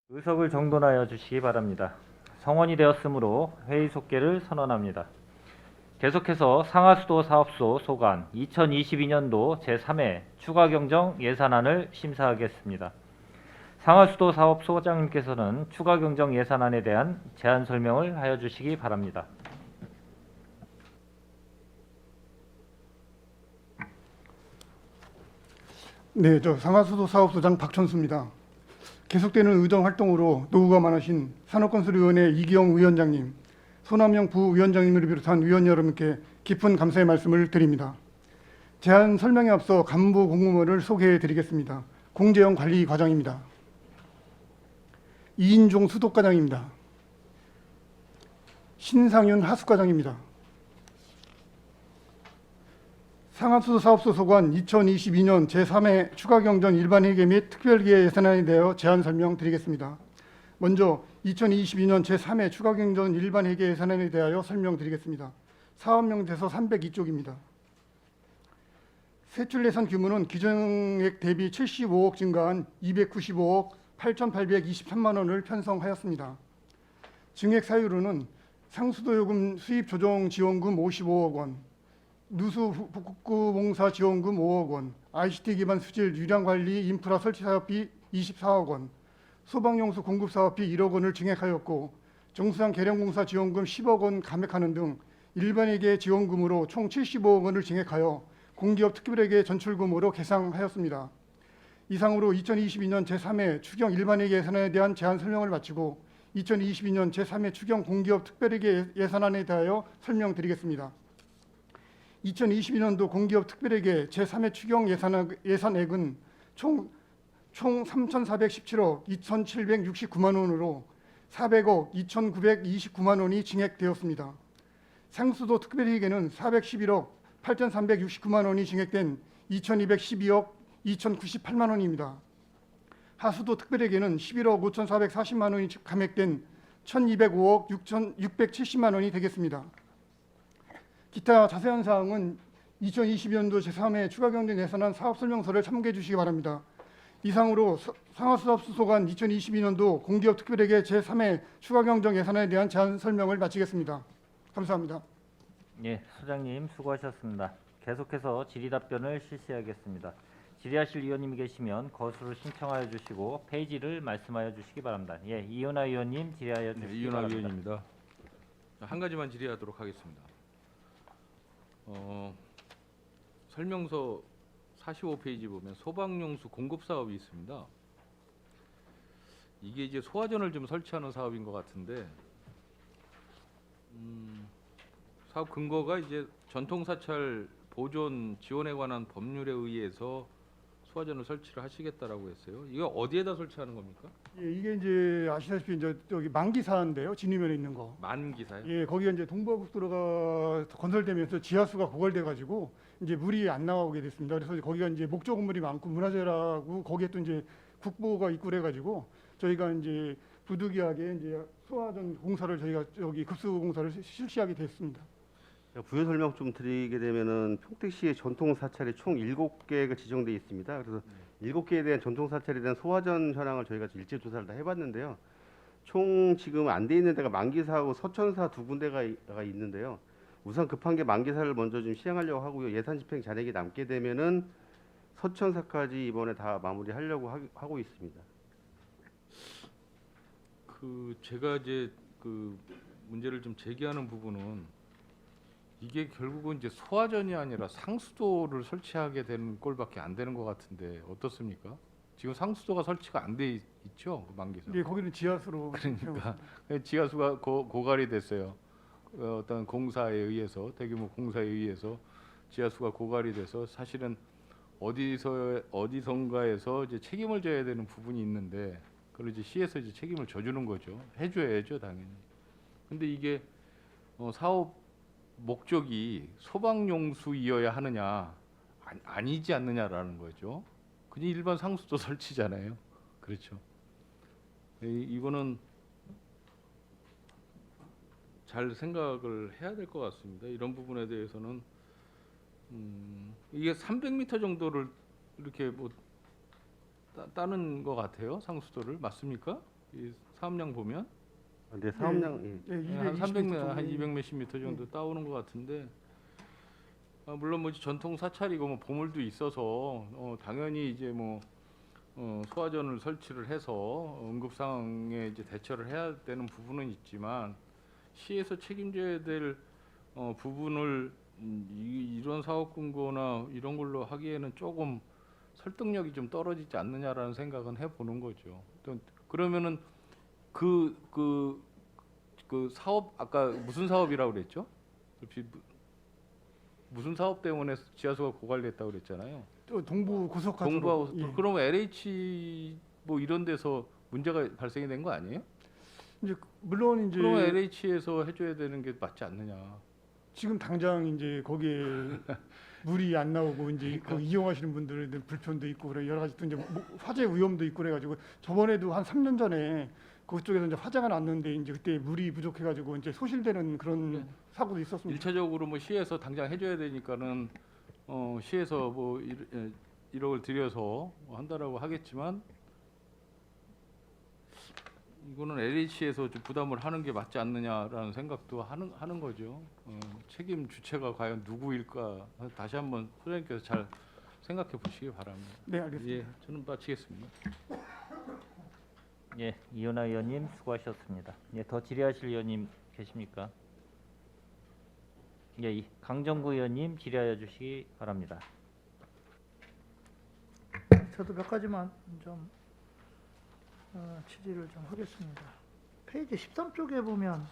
의석을 정돈하여 주시기 바랍니다. 성원이 되었으므로 회의 속개를 선언합니다. 계속해서 상하수도 사업소 소관 2022년도 제3회 추가경정 예산안을 심사하겠습니다. 상하수도 사업소장님께서는 추가경정 예산안에 대한 제안 설명을 하여 주시기 바랍니다. 네, 저 상하수도 사업소장 박천수입니다. 계속되는 의정 활동으로 노후가 많으신 산업건설위원회 이기영 위원장님, 손남영 부위원장님을 비롯한 위원 여러분께 깊은 감사의 말씀을 드립니다. 제안 설명에 앞서 간부 공무원을 소개해 드리겠습니다. 공재영 관리과장입니다. 이인종 수도과장입니다. 신상윤 하수과장입니다. 상하수도 사업소 소관 2022년 제3회 추가경정 일반회계 및 특별기획 예산안에 대하여 제안 설명드리겠습니다. 먼저 2022년 제3회 추가경정 일반회계 예산안에 대하여 설명드리겠습니다. 사업명대서 302쪽입니다. 세출 예산 규모는 기정액 대비 75억 증가한 295억 8,823만 원을 편성하였습니다. 증액 사유로는 상수도요금 수입 조정 지원금 55억 원, 누수 복구봉사 지원금 5억 원, ICT 기반 수질 유량관리 인프라 설치 사업비 24억 원, 소방용수 공급 사업비 1억 원을 증액하였고 정수장 개량공사 지원금 10억 원 감액하는 등 일반회계 지원금으로 총 75억 원을 증액하여 공기업 특별회계 전출금으로 계상하였습니다. 이상으로 2022년 제3회 추경 일반회계 예산안에 대한 제안 설명을 마치고 2022년 제3회 추경 공기업 특별회계 예산안에 대하여 설명드리겠습니다. 2022년도 공기업 특별회계 제3회 추경 예산액은 총 3,417억 2,769만 원으로 400억 2,929만 원이 증액되었습니다. 상수도 특별회계는 411억 8,369만 원이 증액된 2,212억 2,098만 원입니다. 하수도 특별회계는 11억 5,440만 원이 감액된 1,205억 6,670만 원이 되겠습니다. 기타 자세한 사항은 2022년도 제3회 추가경정 예산안 사업설명서를 참고해 주시기 바랍니다. 이상으로 상하수도 소관 2022년도 공기업 특별회계 제3회 추가경정 예산안에 대한 제안 설명을 마치겠습니다. 감사합니다. 예, 소장님 수고하셨습니다. 계속해서 질의답변을 실시하겠습니다. 질의하실 위원님이 계시면 거수를 신청하여 주시고 페이지를 말씀하여 주시기 바랍니다. 예, 이윤아 위원님 질의하여 주시기 이윤아 바랍니다. 위원입니다. 한 가지만 질의하도록 하겠습니다. 설명서 45페이지 보면 소방용수 공급 사업이 있습니다. 이게 이제 소화전을 좀 설치하는 사업인 것 같은데 사업 근거가 이제 전통사찰 보존 지원에 관한 법률에 의해서 소화전을 설치를 하시겠다라고 했어요. 이거 어디에다 설치하는 겁니까? 예, 이게 이제 아시다시피 이제 여기 만기사인데요, 진입면에 있는 거. 만기사요? 예, 거기가 이제 동부고속도로가 건설되면서 지하수가 고갈돼가지고 이제 물이 안 나오게 됐습니다. 그래서 거기가 이제 목조 건물이 많고 문화재라고 거기에 또 이제 국보가 있고 그래가지고 저희가 이제 부득이하게 이제 소화전 공사를 저희가 여기 급수 공사를 실시하게 됐습니다. 부연 설명 좀 드리게 되면은 평택시의 전통 사찰이 총 7개가 지정돼 있습니다. 그래서 7개에 대한 전통 사찰에 대한 소화전 현황을 저희가 일제 조사를 다 해봤는데요. 총 지금 안 돼 있는 데가 만기사하고 서천사 두 군데가 있는데요. 우선 급한 게 만기사를 먼저 좀 시행하려고 하고요. 예산 집행 잔액이 남게 되면은 서천사까지 이번에 다 마무리하려고 하고 있습니다. 제가 이제 문제를 좀 제기하는 부분은 이게 결국은 이제 소화전이 아니라 상수도를 설치하게 되는 꼴밖에 안 되는 것 같은데 어떻습니까? 지금 상수도가 설치가 안 돼 있죠, 그 만기사. 예, 거기는 지하수로. 그러니까 지하수가 고갈이 됐어요. 어떤 공사에 의해서 대규모 공사에 의해서 지하수가 고갈이 돼서 사실은 어디선가에서 이제 책임을 져야 되는 부분이 있는데 그걸 이제 시에서 이제 책임을 져주는 거죠. 해줘야죠, 당연히. 근데 이게 사업 목적이 소방용수이어야 하느냐 아니지 않느냐라는 거죠. 그냥 일반 상수도 설치잖아요. 그렇죠. 이거는 잘 생각을 해야 될 것 같습니다. 이런 부분에 대해서는 이게 300m 정도를 이렇게 뭐 따는 것 같아요. 상수도를 맞습니까? 이 사업량 보면 네, 사업량 예. 네, 한 220m 300m, 정도. 한 200 몇십 미터 정도 따오는 것 같은데 물론 뭐 전통 사찰이고 뭐 보물도 있어서 당연히 이제 뭐 소화전을 설치를 해서 응급 상황에 이제 대처를 해야 되는 부분은 있지만 시에서 책임져야 될 부분을 이런 사업 근거나 이런 걸로 하기에는 조금 설득력이 좀 떨어지지 않느냐라는 생각은 해보는 거죠. 또 그러면은 그 사업 아까 무슨 사업이라고 그랬죠? 무슨 사업 때문에 지하수가 고갈됐다고 그랬잖아요. 또 동부 고속가스로. 동부하고 예. 그러면 LH 뭐 이런 데서 문제가 발생이 된 거 아니에요? 이제 물론 이제 그러면 LH에서 해줘야 되는 게 맞지 않느냐? 지금 당장 이제 거기에 물이 안 나오고 이제 그 이용하시는 분들에 대한 불편도 있고 그래 여러 가지 또 이제 뭐 화재 위험도 있고 그래가지고 저번에도 한 3년 전에 그쪽에서 이제 화재가 났는데 이제 그때 물이 부족해가지고 이제 소실되는 그런 사고도 있었습니다. 일차적으로 뭐 시에서 당장 해줘야 되니까는 시에서 뭐 1억을 들여서 한다라고 하겠지만 이거는 LH에서 좀 부담을 하는 게 맞지 않느냐라는 생각도 하는 거죠. 책임 주체가 과연 누구일까 다시 한번 소장님께서 잘 생각해 보시기 바랍니다. 네, 알겠습니다. 예, 저는 마치겠습니다. 예, 이은하 의원님 수고하셨습니다. 예, 더 질의하실 의원님 계십니까? 예, 강정구 의원님 질의하여 주시기 바랍니다. 저도 몇 가지만 좀 취지를 좀 하겠습니다. 페이지 13쪽에 보면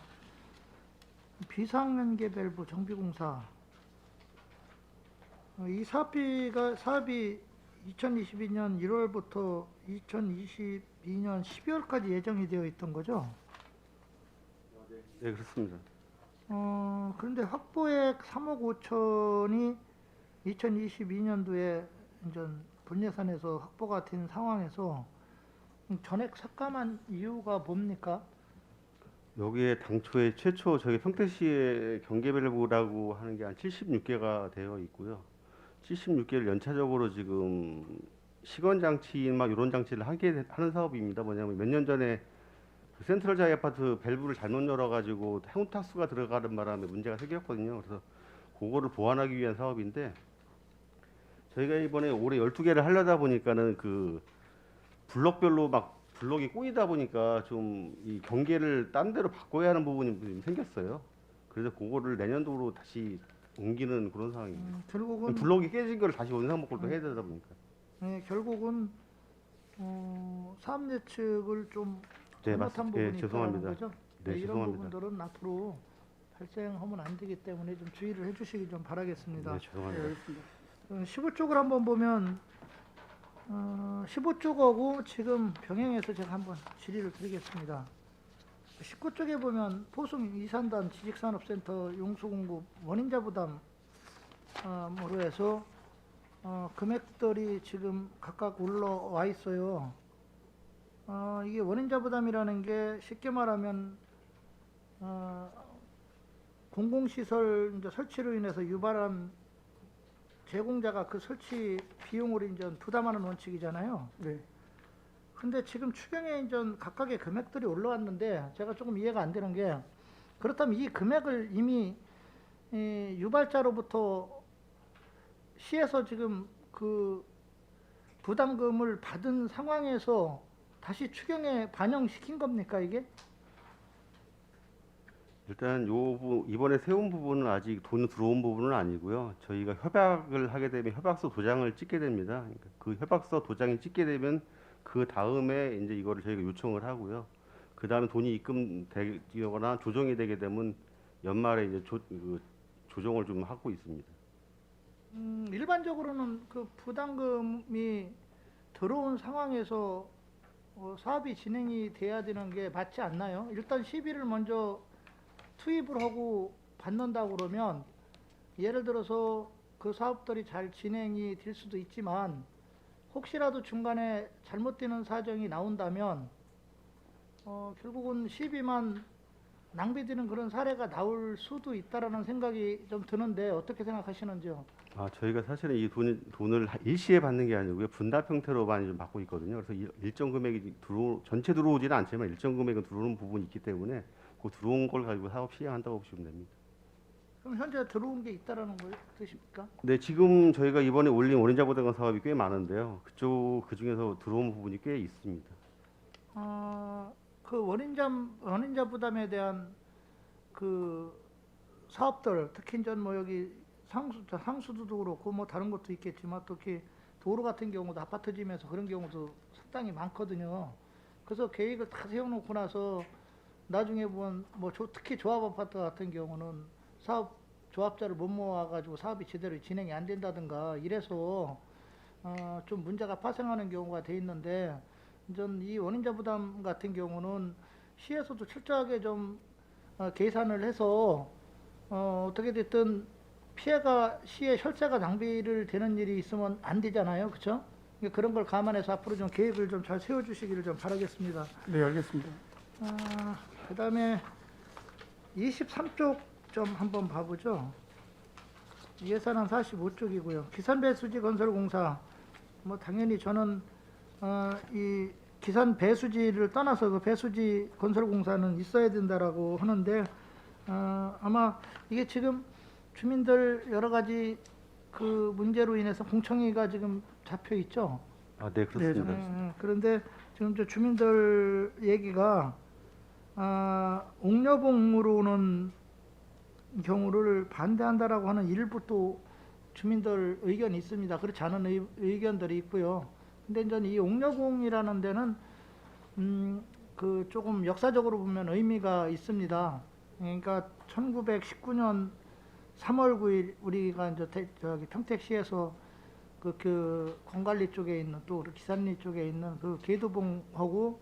비상연계밸브 정비공사 이 사업이 2022년 1월부터 2022년 12월까지 예정이 되어 있던 거죠. 네, 그렇습니다. 그런데 확보액 3억 5천이 2022년도에 이제 분예산에서 확보가 된 상황에서 전액 삭감한 이유가 뭡니까? 여기에 당초에 최초 저희 평택시의 경계밸브라고 하는 게 한 76개가 되어 있고요. 76개를 연차적으로 지금 시건 장치 막 이런 장치를 하는 사업입니다. 뭐냐면 몇 년 전에 그 센트럴 자이 아파트 밸브를 잘못 열어가지고 해운탁수가 들어가는 바람에 문제가 생겼거든요. 그래서 그거를 보완하기 위한 사업인데 저희가 이번에 올해 12개를 하려다 보니까는 그 블럭별로 막 블럭이 꼬이다 보니까 좀 이 경계를 딴 데로 바꿔야 하는 부분이 좀 생겼어요. 그래서 그거를 내년도로 다시 옮기는 그런 상황입니다. 결국은 블럭이 깨진 걸 다시 원상복구를 해야 되다 보니까. 결국은 사업 예측을 좀 네, 잘못한 맞습니다. 부분이 예, 죄송합니다. 있다는 거죠. 네, 이런 죄송합니다. 부분들은 앞으로 발생하면 안 되기 때문에 좀 주의를 해주시기 좀 바라겠습니다. 네, 죄송합니다. 알겠습니다. 15쪽을 한번 보면 15쪽하고 지금 병행해서 제가 한번 질의를 드리겠습니다. 19쪽에 보면 포승 이산단 지식산업센터 용수공급 원인자 부담으로 해서 금액들이 지금 각각 올라와 있어요. 이게 원인자 부담이라는 게 쉽게 말하면 공공시설 이제 설치로 인해서 유발한 제공자가 그 설치 비용을 이제 부담하는 원칙이잖아요. 네. 근데 지금 추경에 이제 각각의 금액들이 올라왔는데 제가 조금 이해가 안 되는 게 그렇다면 이 금액을 이미 유발자로부터 시에서 지금 그 부담금을 받은 상황에서 다시 추경에 반영시킨 겁니까 이게? 일단 이번에 세운 부분은 아직 돈 들어온 부분은 아니고요. 저희가 협약을 하게 되면 협약서 도장을 찍게 됩니다. 그러니까 그 협약서 도장이 찍게 되면 그 다음에 이제 이거를 저희가 요청을 하고요. 그 다음에 돈이 입금되거나 조정이 되게 되면 연말에 이제 조정을 좀 하고 있습니다. 일반적으로는 그 부담금이 들어온 상황에서 사업이 진행이 돼야 되는 게 맞지 않나요? 일단 시비를 먼저 투입을 하고 받는다고 그러면 예를 들어서 그 사업들이 잘 진행이 될 수도 있지만 혹시라도 중간에 잘못되는 사정이 나온다면 결국은 시비만 낭비되는 그런 사례가 나올 수도 있다라는 생각이 좀 드는데 어떻게 생각하시는지요? 저희가 사실은 이 돈을 일시에 받는 게 아니고요. 분납 형태로 많이 좀 받고 있거든요. 그래서 일정 금액이 전체 들어오지는 않지만 일정 금액은 들어오는 부분이 있기 때문에 그 들어온 걸 가지고 사업 시행한다고 보시면 됩니다. 그럼 현재 들어온 게 있다라는 거 뜻입니까? 네, 지금 저희가 이번에 올린 원인자부담금 사업이 꽤 많은데요. 그 중에서 들어온 부분이 꽤 있습니다. 그 원인자 부담에 대한 그 사업들, 특히 이제 뭐 여기 상수도도 그렇고 뭐 다른 것도 있겠지만 특히 도로 같은 경우도 아파트 지면서 그런 경우도 상당히 많거든요. 그래서 계획을 다 세워놓고 나서 나중에 보면 뭐 특히 조합 아파트 같은 경우는 사업 조합자를 못 모아가지고 사업이 제대로 진행이 안 된다든가 이래서 좀 문제가 발생하는 경우가 돼 있는데, 전 이 원인자 부담 같은 경우는 시에서도 철저하게 좀 계산을 해서 어떻게 됐든 피해가 시에 혈세가 낭비를 되는 일이 있으면 안 되잖아요, 그렇죠? 그런 걸 감안해서 앞으로 좀 계획을 좀 잘 세워주시기를 좀 바라겠습니다. 네, 알겠습니다. 그다음에 23쪽 좀 한번 봐보죠. 예산안 45쪽이고요. 기산배수지 건설공사, 뭐 당연히 저는 이 기산 배수지를 떠나서 그 배수지 건설공사는 있어야 된다라고 하는데, 아마 이게 지금 주민들 여러 가지 그 문제로 인해서 공청회가 지금 잡혀 있죠. 네, 그렇습니다. 그런데 지금 저 주민들 얘기가 옥녀봉으로 오는 경우를 반대한다라고 하는 일부 또 주민들 의견이 있습니다. 그렇지 않은 의견들이 있고요. 근데 이제 이 옥녀봉이라는 데는 그 조금 역사적으로 보면 의미가 있습니다. 그러니까 1919년 3월 9일 우리가 이제 저기 평택시에서 그 권관리 쪽에 있는 또 기산리 쪽에 있는 그 계도봉하고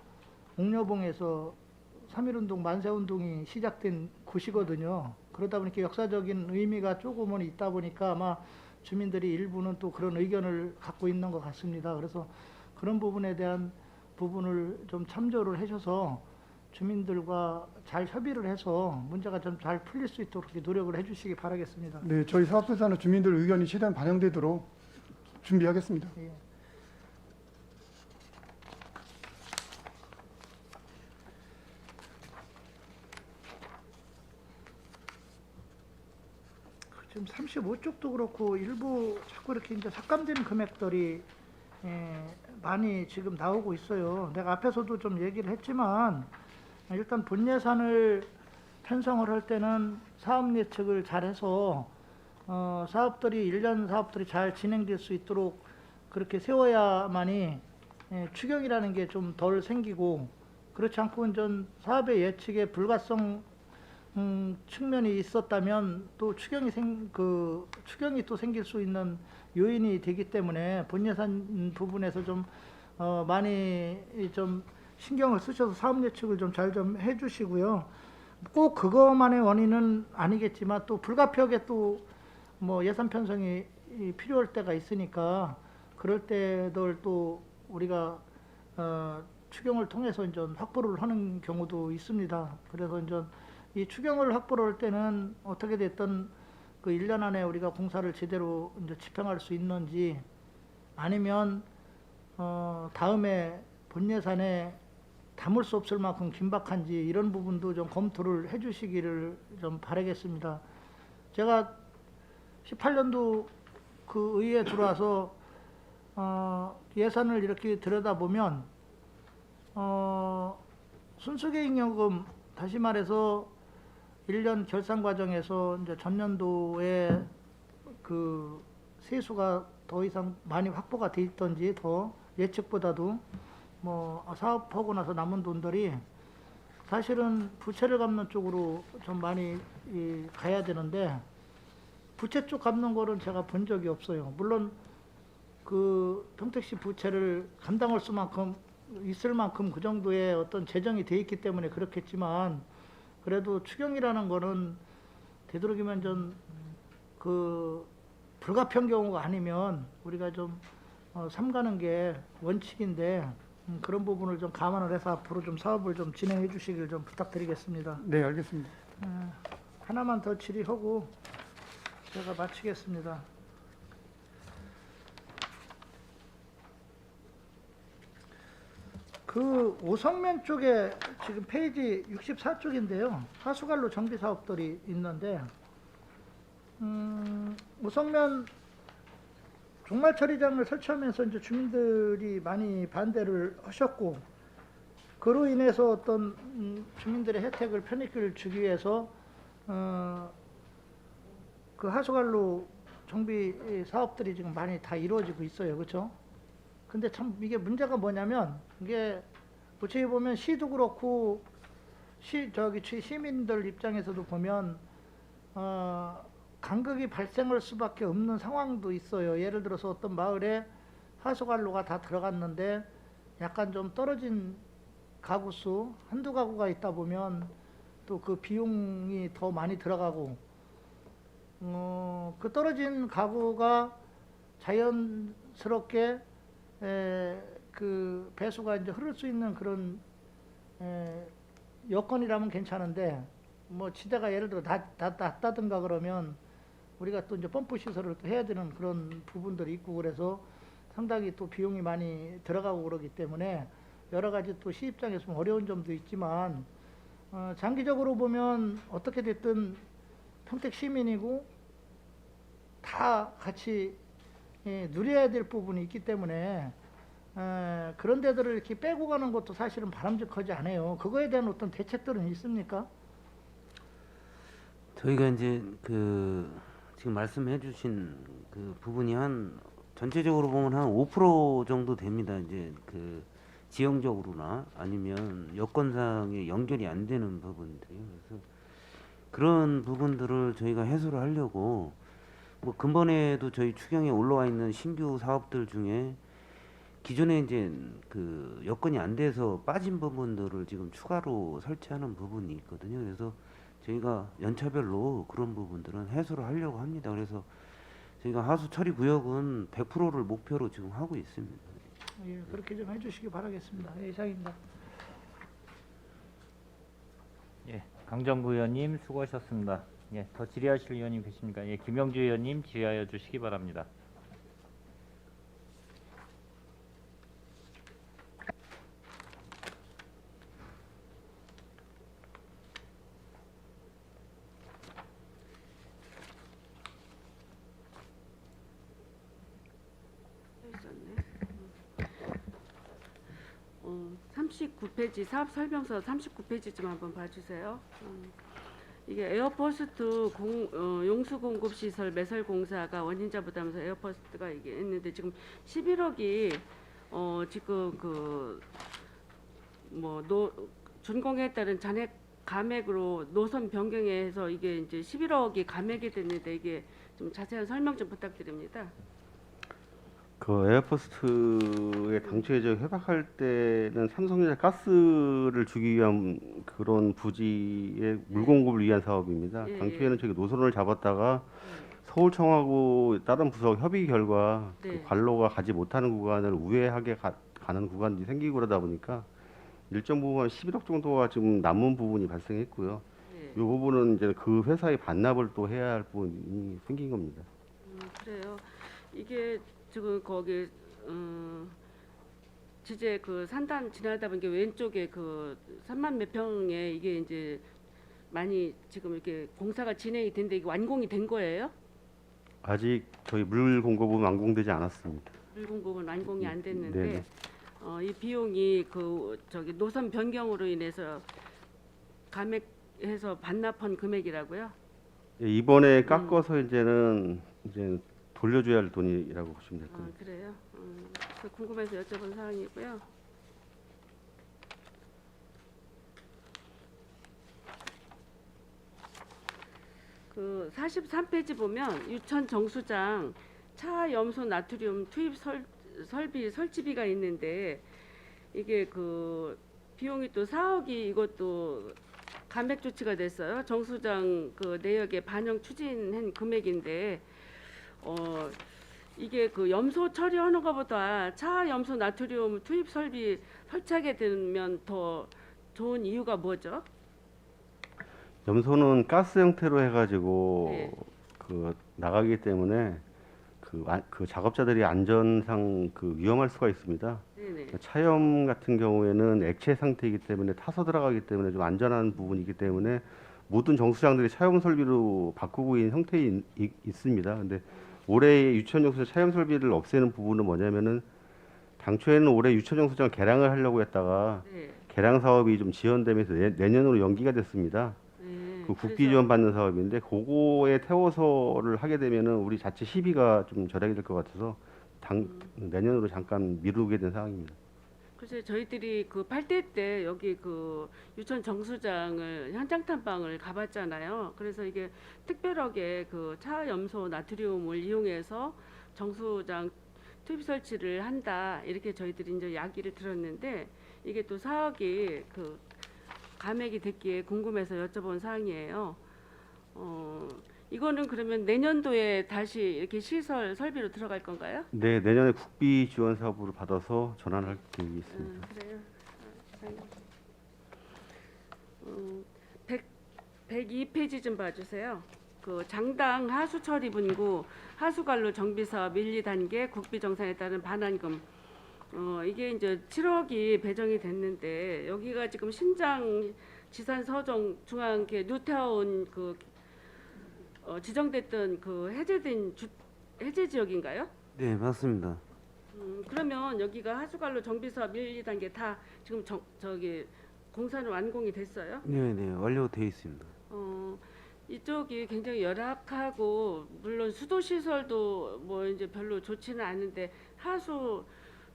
옥녀봉에서 3.1운동 만세운동이 시작된 곳이거든요. 그러다 보니까 역사적인 의미가 조금은 있다 보니까 아마 주민들이 일부는 또 그런 의견을 갖고 있는 것 같습니다. 그래서 그런 부분에 대한 부분을 좀 참조를 해줘서 주민들과 잘 협의를 해서 문제가 좀 잘 풀릴 수 있도록 이렇게 노력을 해주시기 바라겠습니다. 네, 저희 사업소에서는 주민들 의견이 최대한 반영되도록 준비하겠습니다. 예. 지금 35쪽도 그렇고 일부 자꾸 이렇게 이제 삭감되는 금액들이 많이 지금 나오고 있어요. 내가 앞에서도 좀 얘기를 했지만 일단 본 예산을 편성을 할 때는 사업 예측을 잘해서 사업들이 1년 사업들이 잘 진행될 수 있도록 그렇게 세워야만이 추경이라는 게 좀 덜 생기고, 그렇지 않고 전 사업의 예측에 불가성 측면이 있었다면 또 추경이 또 생길 수 있는 요인이 되기 때문에 본 예산 부분에서 좀 많이 좀 신경을 쓰셔서 사업 예측을 좀 잘 좀 해주시고요. 꼭 그것만의 원인은 아니겠지만 또 불가피하게 또 뭐 예산 편성이 필요할 때가 있으니까 그럴 때들 또 우리가 추경을 통해서 이제 확보를 하는 경우도 있습니다. 그래서 이제 이 추경을 확보를 할 때는 어떻게 됐든 그 1년 안에 우리가 공사를 제대로 이제 집행할 수 있는지, 아니면 다음에 본 예산에 담을 수 없을 만큼 긴박한지 이런 부분도 좀 검토를 해주시기를 좀 바라겠습니다. 제가 18년도 그 의회에 들어와서 예산을 이렇게 들여다보면 순수개인요금, 다시 말해서 1년 결산 과정에서 이제 전년도에 그 세수가 더 이상 많이 확보가 돼 있던지 더 예측보다도 뭐 사업하고 나서 남은 돈들이 사실은 부채를 갚는 쪽으로 좀 많이 가야 되는데 부채 쪽 갚는 거는 제가 본 적이 없어요. 물론 그 평택시 부채를 감당할 수만큼 있을 만큼 그 정도의 어떤 재정이 돼 있기 때문에 그렇겠지만, 그래도 추경이라는 거는 되도록이면 좀 그 불가피한 경우가 아니면 우리가 좀 삼가는 게 원칙인데 그런 부분을 좀 감안을 해서 앞으로 좀 사업을 좀 진행해 주시길 좀 부탁드리겠습니다. 네, 알겠습니다. 하나만 더 질의하고 제가 마치겠습니다. 그 오성면 쪽에 지금 페이지 64쪽인데요. 하수관로 정비 사업들이 있는데 오성면 종말 처리장을 설치하면서 이제 주민들이 많이 반대를 하셨고 그로 인해서 어떤 주민들의 혜택을 편익을 주기 위해서 그 하수관로 정비 사업들이 지금 많이 다 이루어지고 있어요. 그렇죠? 근데 참 이게 문제가 뭐냐면 이게 어떻게 보면 시도 그렇고 시민들 입장에서도 보면 간극이 발생할 수밖에 없는 상황도 있어요. 예를 들어서 어떤 마을에 하수관로가 다 들어갔는데 약간 좀 떨어진 가구 수 한두 가구가 있다 보면 또 그 비용이 더 많이 들어가고 그 떨어진 가구가 자연스럽게 그 배수가 이제 흐를 수 있는 그런 여건이라면 괜찮은데 뭐 지대가 예를 들어 낮다든가 그러면 우리가 또 이제 펌프 시설을 또 해야 되는 그런 부분들이 있고 그래서 상당히 또 비용이 많이 들어가고 그러기 때문에 여러 가지 또 시 입장에서 좀 어려운 점도 있지만 장기적으로 보면 어떻게 됐든 평택 시민이고 다 같이 누려야 될 부분이 있기 때문에 그런 데들을 이렇게 빼고 가는 것도 사실은 바람직하지 않아요. 그거에 대한 어떤 대책들은 있습니까? 저희가 이제 그 지금 말씀해주신 그 부분이 한 전체적으로 보면 한 5% 정도 됩니다. 이제 그 지형적으로나 아니면 여건상의 연결이 안 되는 부분들이요. 그래서 그런 부분들을 저희가 해소를 하려고 뭐 근본에도 저희 추경에 올라와 있는 신규 사업들 중에 기존에 이제 그 여건이 안 돼서 빠진 부분들을 지금 추가로 설치하는 부분이 있거든요. 그래서 저희가 연차별로 그런 부분들은 해소를 하려고 합니다. 그래서 저희가 하수 처리 구역은 100%를 목표로 지금 하고 있습니다. 예, 그렇게 좀 해주시기 바라겠습니다. 예, 이상입니다. 예, 강정구 의원님 수고하셨습니다. 예, 더 질의하실 의원님 계십니까? 예, 김영주 의원님 질의하여 주시기 바랍니다. 있었네. 39페이지 사업 설명서 39페이지 좀 한번 봐주세요. 이게 에어포스트 용수 공급 시설 매설 공사가 원인자 부담에서 에어포스트가 이게 있는데 지금 11억이 지금 그 뭐 준공에 따른 잔액 감액으로 노선 변경에 해서 이게 이제 11억이 감액이 됐는데 이게 좀 자세한 설명 좀 부탁드립니다. 그 에어포스트에 당초에 저 협약할 때는 삼성전자 가스를 주기 위한 그런 부지의 물 공급을 위한 사업입니다. 예, 당초에는 저기 노선을 잡았다가 서울청하고 다른 부서 협의 결과 네. 그 관로가 가지 못하는 구간을 우회하게 가는 구간이 생기고 그러다 보니까 일정 부분 11억 정도가 지금 남은 부분이 발생했고요. 네. 이 부분은 이제 그 회사의 반납을 또 해야 할 부분이 생긴 겁니다. 그래요. 이게 지금 거기 지제 그 산단 지나다 보니까 왼쪽에 그 3만 몇 평에 이게 이제 많이 지금 이렇게 공사가 진행이 됐는데 이게 완공이 된 거예요? 아직 저희 물 공급은 완공되지 않았습니다. 물 공급은 완공이 안 됐는데 네네. 이 비용이 그 저기 노선 변경으로 인해서 감액해서 반납한 금액이라고요? 예, 이번에 깎아서 이제 돌려줘야 할 돈이라고 보시면 될 겁니다. 그래요? 그래서 궁금해서 여쭤본 사항이고요. 그 43페이지 보면 유천 정수장 차 염소 나트륨 투입 설치비가 있는데 이게 그 비용이 또 4억이 이것도 감액 조치가 됐어요. 정수장 그 내역에 반영 추진한 금액인데 이게 그 염소 처리하는 것보다 차 염소 나트륨 투입 설비 설치하게 되면 더 좋은 이유가 뭐죠? 염소는 가스 형태로 해가지고 네. 그 나가기 때문에 그 작업자들이 안전상 위험할 수가 있습니다. 네네. 차염 같은 경우에는 액체 상태이기 때문에 타서 들어가기 때문에 좀 안전한 부분이기 때문에 모든 정수장들이 차염 설비로 바꾸고 있는 형태에 있습니다. 근데 올해 유치원 정수장 차염 설비를 없애는 부분은 뭐냐면은 당초에는 올해 유치원 정수장 개량을 하려고 했다가 네. 개량 사업이 좀 지연되면서 내년으로 연기가 됐습니다. 네. 그 국비 그래서- 지원 받는 사업인데 그거에 태워서를 하게 되면은 우리 자체 시비가 좀 절약이 될 것 같아서 내년으로 잠깐 미루게 된 상황입니다. 글쎄 저희들이 그 8대 때 여기 그 유치원 정수장을 현장 탐방을 가봤잖아요. 그래서 이게 특별하게 그 차염소 나트륨을 이용해서 정수장 투입 설치를 한다 이렇게 저희들이 이제 이야기를 들었는데 이게 또 사업이 그 감액이 됐기에 궁금해서 여쭤본 사항이에요. 이거는 그러면 내년도에 다시 이렇게 시설 설비로 들어갈 건가요? 네, 내년에 국비 지원 사업으로 받아서 전환할 계획이 있습니다. 그래요. 102페이지 좀 봐주세요. 그 장당 하수 처리 분구 하수관로 정비 사업 1, 2단계 국비 정산에 따른 반환금. 이게 이제 7억이 배정이 됐는데 여기가 지금 신장 지산 서정 중앙계 뉴타운 그 지정됐던 그 해제된 해제 지역인가요? 네, 맞습니다. 그러면 여기가 하수관로 정비 사업 1, 2단계 다 지금 저기 공사는 완공이 됐어요? 네, 네, 완료되어 있습니다. 이쪽이 굉장히 열악하고 물론 수도 시설도 뭐 이제 별로 좋지는 않은데 하수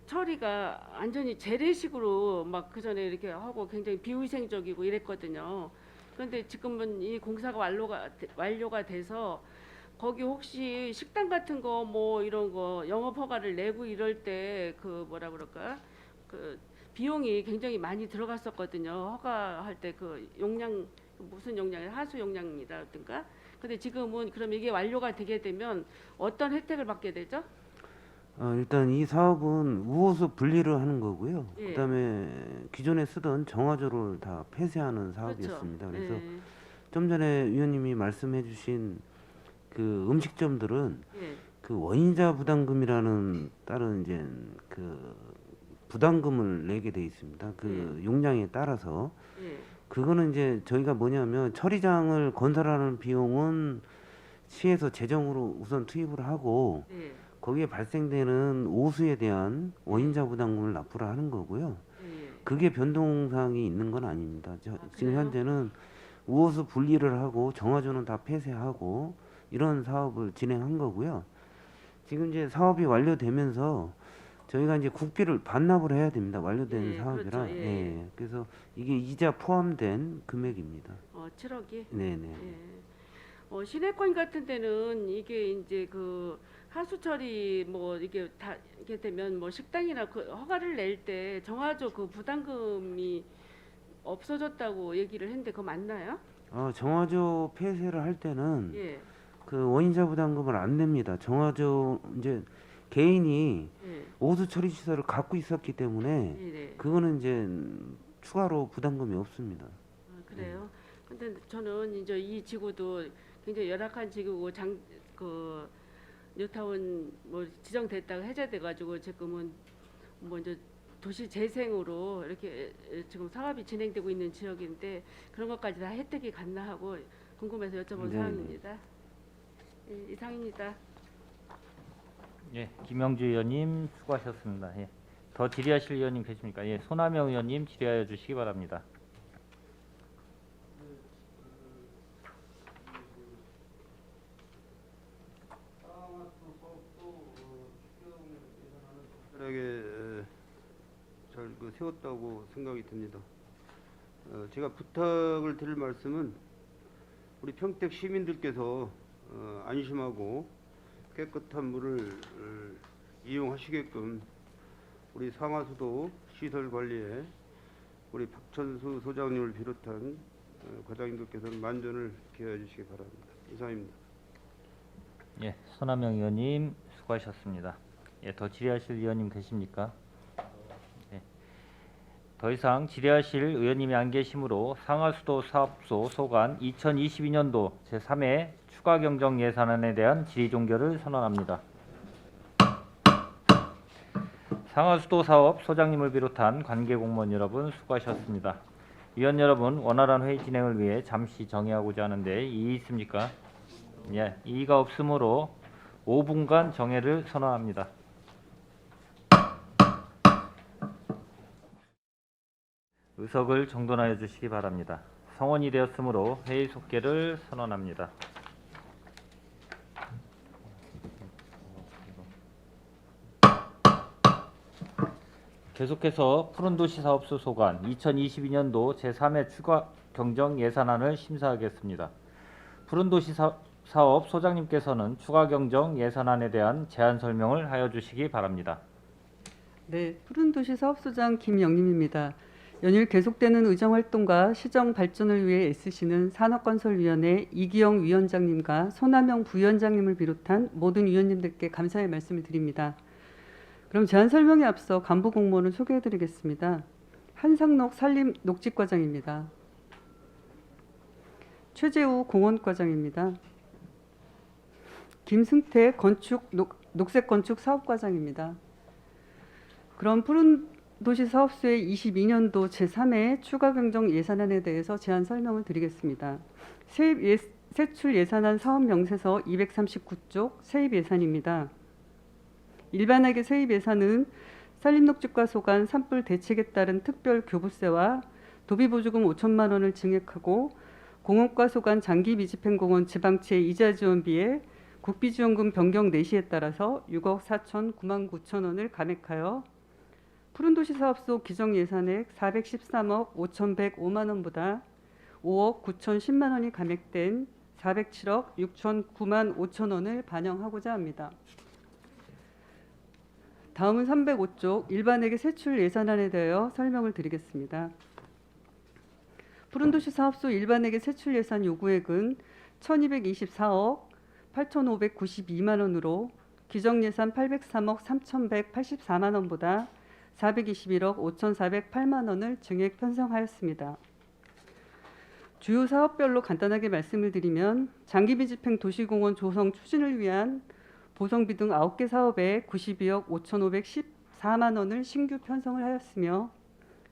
처리가 완전히 재래식으로 막 그 전에 이렇게 하고 굉장히 비위생적이고 이랬거든요. 그런데 지금은 이 공사가 완료가 돼서 거기 혹시 식당 같은 거 뭐 이런 거 영업 허가를 내고 이럴 때 그 뭐라 그럴까 그 비용이 굉장히 많이 들어갔었거든요. 허가할 때 그 용량 무슨 용량이 하수 용량이라든가. 근데 지금은 그럼 이게 완료가 되게 되면 어떤 혜택을 받게 되죠? 일단 이 사업은 우호수 분리를 하는 거고요. 예. 그다음에 기존에 쓰던 정화조를 다 폐쇄하는 사업이었습니다. 그렇죠. 그래서 예. 좀 전에 위원님이 말씀해주신 그 음식점들은 예. 그 원인자 부담금이라는 다른 이제 그 부담금을 내게 돼 있습니다. 그 용량에 따라서 예. 그거는 이제 저희가 뭐냐면 처리장을 건설하는 비용은 시에서 재정으로 우선 투입을 하고 예. 거기에 발생되는 오수에 대한 원인자 부담금을 납부를 하는 거고요. 예. 그게 변동사항이 있는 건 아닙니다. 지금 그래요? 현재는 우호수 분리를 하고 정화조는 다 폐쇄하고 이런 사업을 진행한 거고요. 지금 이제 사업이 완료되면서 저희가 이제 국비를 반납을 해야 됩니다. 완료된 예, 사업이라. 그렇죠. 예. 예. 그래서 이게 이자 포함된 금액입니다. 7억이. 네네. 예. 시내권 같은 데는 이게 이제 그 하수 처리 뭐 이게 다 이게 되면 뭐 식당이나 그 허가를 낼 때 정화조 그 부담금이 없어졌다고 얘기를 했는데 그거 맞나요? 정화조 폐쇄를 할 때는 예. 그 원인자 부담금을 안 냅니다. 정화조 이제 개인이 예. 오수 처리 시설을 갖고 있었기 때문에 예. 네. 그거는 이제 추가로 부담금이 없습니다. 그래요. 근데 저는 이제 이 지구도 굉장히 열악한 지구고 그 뉴타운 뭐 지정됐다가 해제돼 가지고 지금은 뭐 이제 도시 재생으로 이렇게 지금 사업이 진행되고 있는 지역인데 그런 것까지 다 혜택이 갔나 하고 궁금해서 여쭤본 네. 사항입니다. 예, 이상입니다. 예, 김영주 의원님 수고하셨습니다. 예. 더 질의하실 의원님 계십니까? 예, 손하명 의원님 질의하여 주시기 바랍니다. 확실하게 잘 세웠다고 생각이 듭니다. 제가 부탁을 드릴 말씀은 우리 평택 시민들께서 안심하고 깨끗한 물을 이용하시게끔 우리 상하수도 시설 관리에 우리 박천수 소장님을 비롯한 과장님들께서는 만전을 기하여 주시기 바랍니다. 이상입니다. 예, 손하명 의원님 수고하셨습니다. 예, 더 질의하실 의원님 계십니까? 예. 더 이상 질의하실 의원님이 안 계시므로 상하수도 사업소 소관 2022년도 제3회 추가 경정 예산안에 대한 질의 종결을 선언합니다. 상하수도 사업 소장님을 비롯한 관계 공무원 여러분 수고하셨습니다. 위원 여러분, 원활한 회의 진행을 위해 잠시 정의하고자 하는데 이의 있습니까? 예, 이의가 없으므로 5분간 정회를 선언합니다. 의석을 정돈하여 주시기 바랍니다. 성원이 되었으므로 회의 속개를 선언합니다. 계속해서 푸른도시 사업소 소관 2022년도 제3회 추가 경정 예산안을 심사하겠습니다. 푸른도시 사업 소장님께서는 추가 경정 예산안에 대한 제안 설명을 하여 주시기 바랍니다. 네, 푸른도시 사업소장 김영림입니다. 연일 계속되는 의정활동과 시정 발전을 위해 애쓰시는 산업건설위원회 이기영 위원장님과 손남영 부위원장님을 비롯한 모든 위원님들께 감사의 말씀을 드립니다. 그럼 제안 설명에 앞서 간부 공무원을 소개해드리겠습니다. 한상록 산림녹지과장입니다. 최재우 공원과장입니다. 김승태 녹색건축 사업과장입니다. 그럼 푸른도시 사업소의 22년도 제3회 추가 경정 예산안에 대해서 제안 설명을 드리겠습니다. 세출 예산안 사업 명세서 239쪽 세입 예산입니다. 일반하게 세입 예산은 산림녹지과 소관 산불 대책에 따른 특별 교부세와 도비보조금 5천만 원을 증액하고 공원과 소관 장기 미집행공원 지방채 이자 지원비에 국비지원금 변경 내시에 따라서 6억 4,009만 9천 원을 감액하여 푸른도시 사업소 기정 예산액 413억 5,105만 원보다 5억 9,010만 원이 감액된 407억 6,009만 5천 원을 반영하고자 합니다. 다음은 305쪽 일반회계 세출 예산안에 대하여 설명을 드리겠습니다. 푸른도시 사업소 일반회계 세출 예산 요구액은 1,224억 8,592만 원으로 기정예산 803억 3,184만 원보다 421억 5,408만 원을 증액 편성하였습니다. 주요 사업별로 간단하게 말씀을 드리면 장기비집행 도시공원 조성 추진을 위한 보성비 등 9개 사업에 92억 5,514만 원을 신규 편성을 하였으며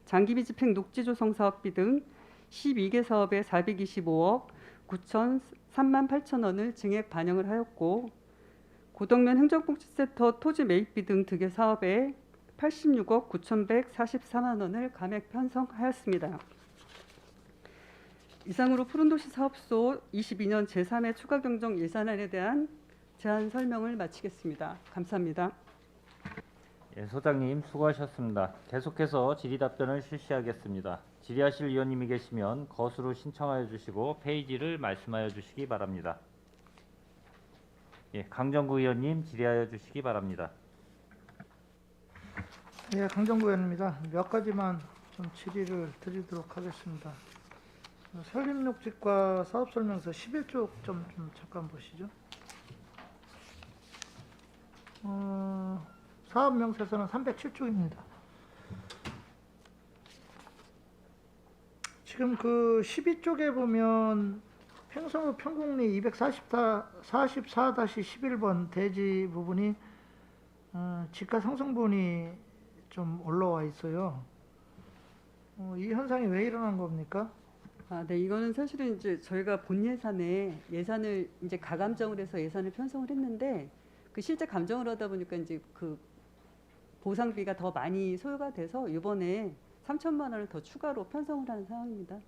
장기비집행 녹지조성 사업비 등 12개 사업에 425억 9,003만 8천 원을 증액 반영을 하였고 고덕면 행정복지센터 토지 매입비 등 등의 사업에 86억 9,144만 원을 감액 편성하였습니다. 이상으로 푸른도시 사업소 22년 제3회 추가 경정 예산안에 대한 제안 설명을 마치겠습니다. 감사합니다. 예, 소장님 수고하셨습니다. 계속해서 질의답변을 실시하겠습니다. 질의하실 위원님이 계시면 거수로 신청하여 주시고 페이지를 말씀하여 주시기 바랍니다. 예, 강정구 의원님 질의하여 주시기 바랍니다. 예, 강정구 의원입니다. 몇 가지만 좀 질의를 드리도록 하겠습니다. 산림녹지과 사업설명서 11쪽 좀 잠깐 보시죠. 사업 명세서는 307쪽입니다. 지금 그 12쪽에 보면 행성읍 평곡리 244-11번 대지 부분이 지가 상승분이 좀 올라와 있어요. 이 현상이 왜 일어난 겁니까? 네, 이거는 사실은 이제 저희가 본 예산을 이제 가감정을 해서 예산을 편성을 했는데 그 실제 감정을 하다 보니까 이제 그 보상비가 더 많이 소요가 돼서 이번에 3천만 원을 더 추가로 편성을 하는 상황입니다.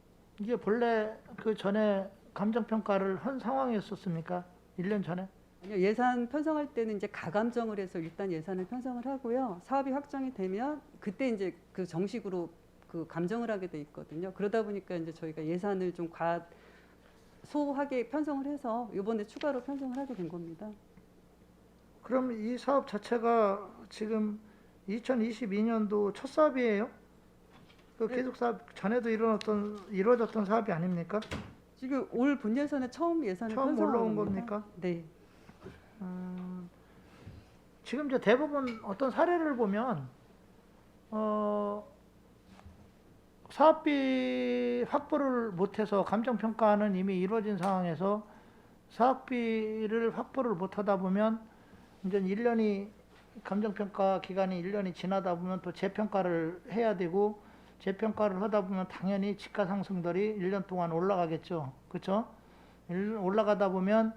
이게 본래 그 전에 감정평가를 한 상황이었었습니까? 1년 전에? 아니요, 예산 편성할 때는 이제 가감정을 해서 일단 예산을 편성을 하고요. 사업이 확정이 되면 그때 이제 그 정식으로 그 감정을 하게 돼 있거든요. 그러다 보니까 이제 저희가 예산을 좀 소하게 편성을 해서 이번에 추가로 편성을 하게 된 겁니다. 그럼 이 사업 자체가 지금 2022년도 첫 사업이에요? 그 네. 계속 사업 전에도 이루어졌던 사업이 아닙니까? 지금 올 분예산에 처음 예산을 처음 편성한 올라온 겁니다. 겁니까? 네. 지금 이제 대부분 어떤 사례를 보면 사업비 확보를 못해서 감정평가는 이미 이루어진 상황에서 사업비를 확보를 못하다 보면 이제 1년이 감정평가 기간이 1년이 지나다 보면 또 재평가를 해야 되고 재평가를 하다 보면 당연히 지가 상승들이 1년 동안 올라가겠죠. 그렇죠? 올라가다 보면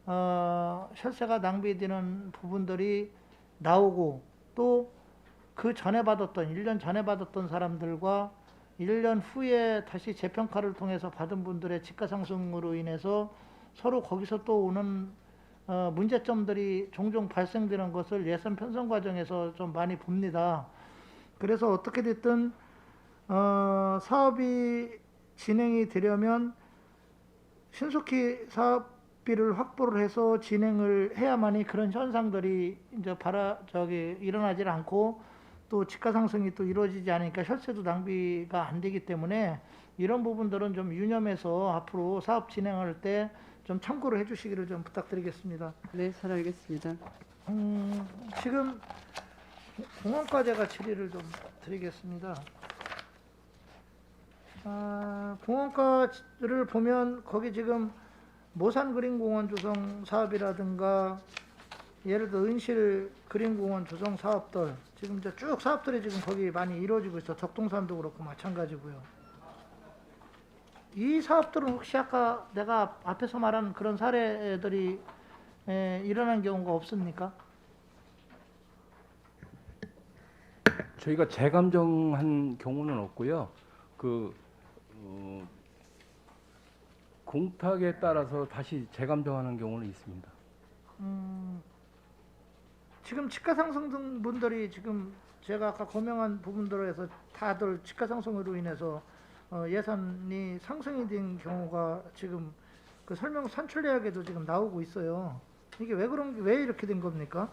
혈세가 낭비되는 부분들이 나오고 또 그 전에 받았던 1년 전에 받았던 사람들과 1년 후에 다시 재평가를 통해서 받은 분들의 지가 상승으로 인해서 서로 거기서 또 오는 문제점들이 종종 발생되는 것을 예산 편성 과정에서 좀 많이 봅니다. 그래서 어떻게 됐든 사업이 진행이 되려면 신속히 사업비를 확보를 해서 진행을 해야만이 그런 현상들이 이제 일어나질 않고 또 지가 상승이 또 이루어지지 않으니까 혈세도 낭비가 안 되기 때문에 이런 부분들은 좀 유념해서 앞으로 사업 진행할 때 좀 참고를 해주시기를 좀 부탁드리겠습니다. 네, 잘 알겠습니다. 지금 공원과제가 질의를 좀 드리겠습니다. 공원과를 보면 거기 지금 모산 그린공원 조성 사업이라든가 예를 들어 은실 그린공원 조성 사업들 지금 이제 쭉 사업들이 지금 거기 많이 이루어지고 있어. 적동산도 그렇고 마찬가지고요. 이 사업들은 혹시 아까 내가 앞에서 말한 그런 사례들이 일어난 경우가 없습니까? 저희가 재감정한 경우는 없고요. 공탁에 따라서 다시 재감정하는 경우는 있습니다. 지금 지가 상승 등 분들이 지금 제가 아까 거명한 부분들에서 다들 지가 상승으로 인해서 예산이 상승이 된 경우가 지금 그 설명 산출내역에도 지금 나오고 있어요. 이게 왜 이렇게 된 겁니까?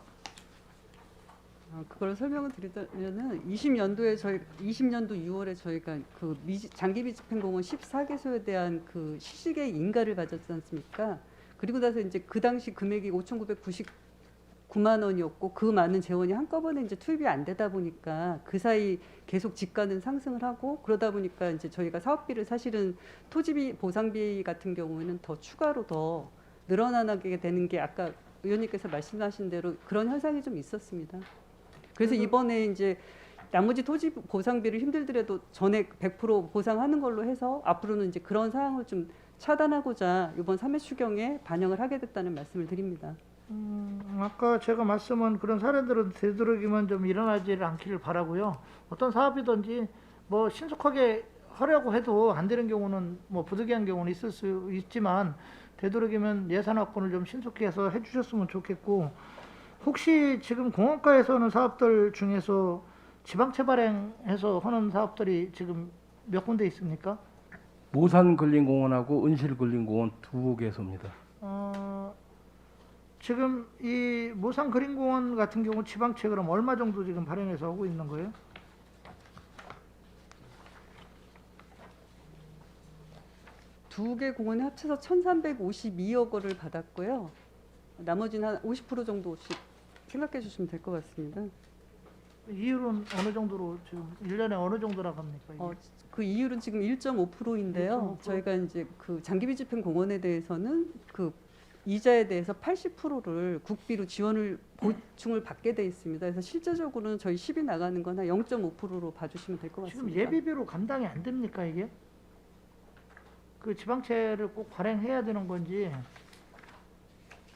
그걸 설명을 드리자면은 20년도 6월에 저희가 그 장기비 집행공원 14개소에 대한 그 시식의 인가를 가졌지 않습니까? 그리고 나서 이제 그 당시 금액이 5,999만 원이었고 그 많은 재원이 한꺼번에 이제 투입이 안 되다 보니까 그 사이 계속 지가는 상승을 하고 그러다 보니까 이제 저희가 사업비를 사실은 토지비 보상비 같은 경우에는 더 추가로 더 늘어나게 되는 게 아까 의원님께서 말씀하신 대로 그런 현상이 좀 있었습니다. 그래서 이번에 이제 나머지 토지 보상비를 힘들더라도 전액 100% 보상하는 걸로 해서 앞으로는 이제 그런 사항을 좀 차단하고자 이번 3회 추경에 반영을 하게 됐다는 말씀을 드립니다. 아까 제가 말씀한 그런 사례들은 되도록이면 좀 일어나지 않기를 바라고요. 어떤 사업이든지 뭐 신속하게 하려고 해도 안 되는 경우는 뭐 부득이한 경우는 있을 수 있지만 되도록이면 예산 확보를 좀 신속히 해서 해주셨으면 좋겠고 혹시 지금 공원가에서 하는 사업들 중에서 지방채 발행해서 하는 사업들이 지금 몇 군데 있습니까? 모산 근린공원하고 은실 근린공원 2개소입니다. 지금 이 모산 그린공원 같은 경우 지방채 그럼 얼마 정도 지금 발행해서 하고 있는 거예요? 두 개 공원에 합쳐서 1,352억 원을 받았고요. 나머지는 한 50% 정도씩 생각해 주시면 될 것 같습니다. 이율은 어느 정도로 지금 1년에 어느 정도라고 합니까? 이게? 그 이율은 지금 1.5%인데요. 1.5%? 저희가 이제 그 장기비 집행 공원에 대해서는 그 이자에 대해서 80%를 국비로 지원을 보충을 받게 돼 있습니다. 그래서 실제적으로는 저희 10이 나가는 건 한 0.5%로 봐주시면 될 것 같습니다. 지금 예비비로 감당이 안 됩니까 이게? 그 지방채를 꼭 발행해야 되는 건지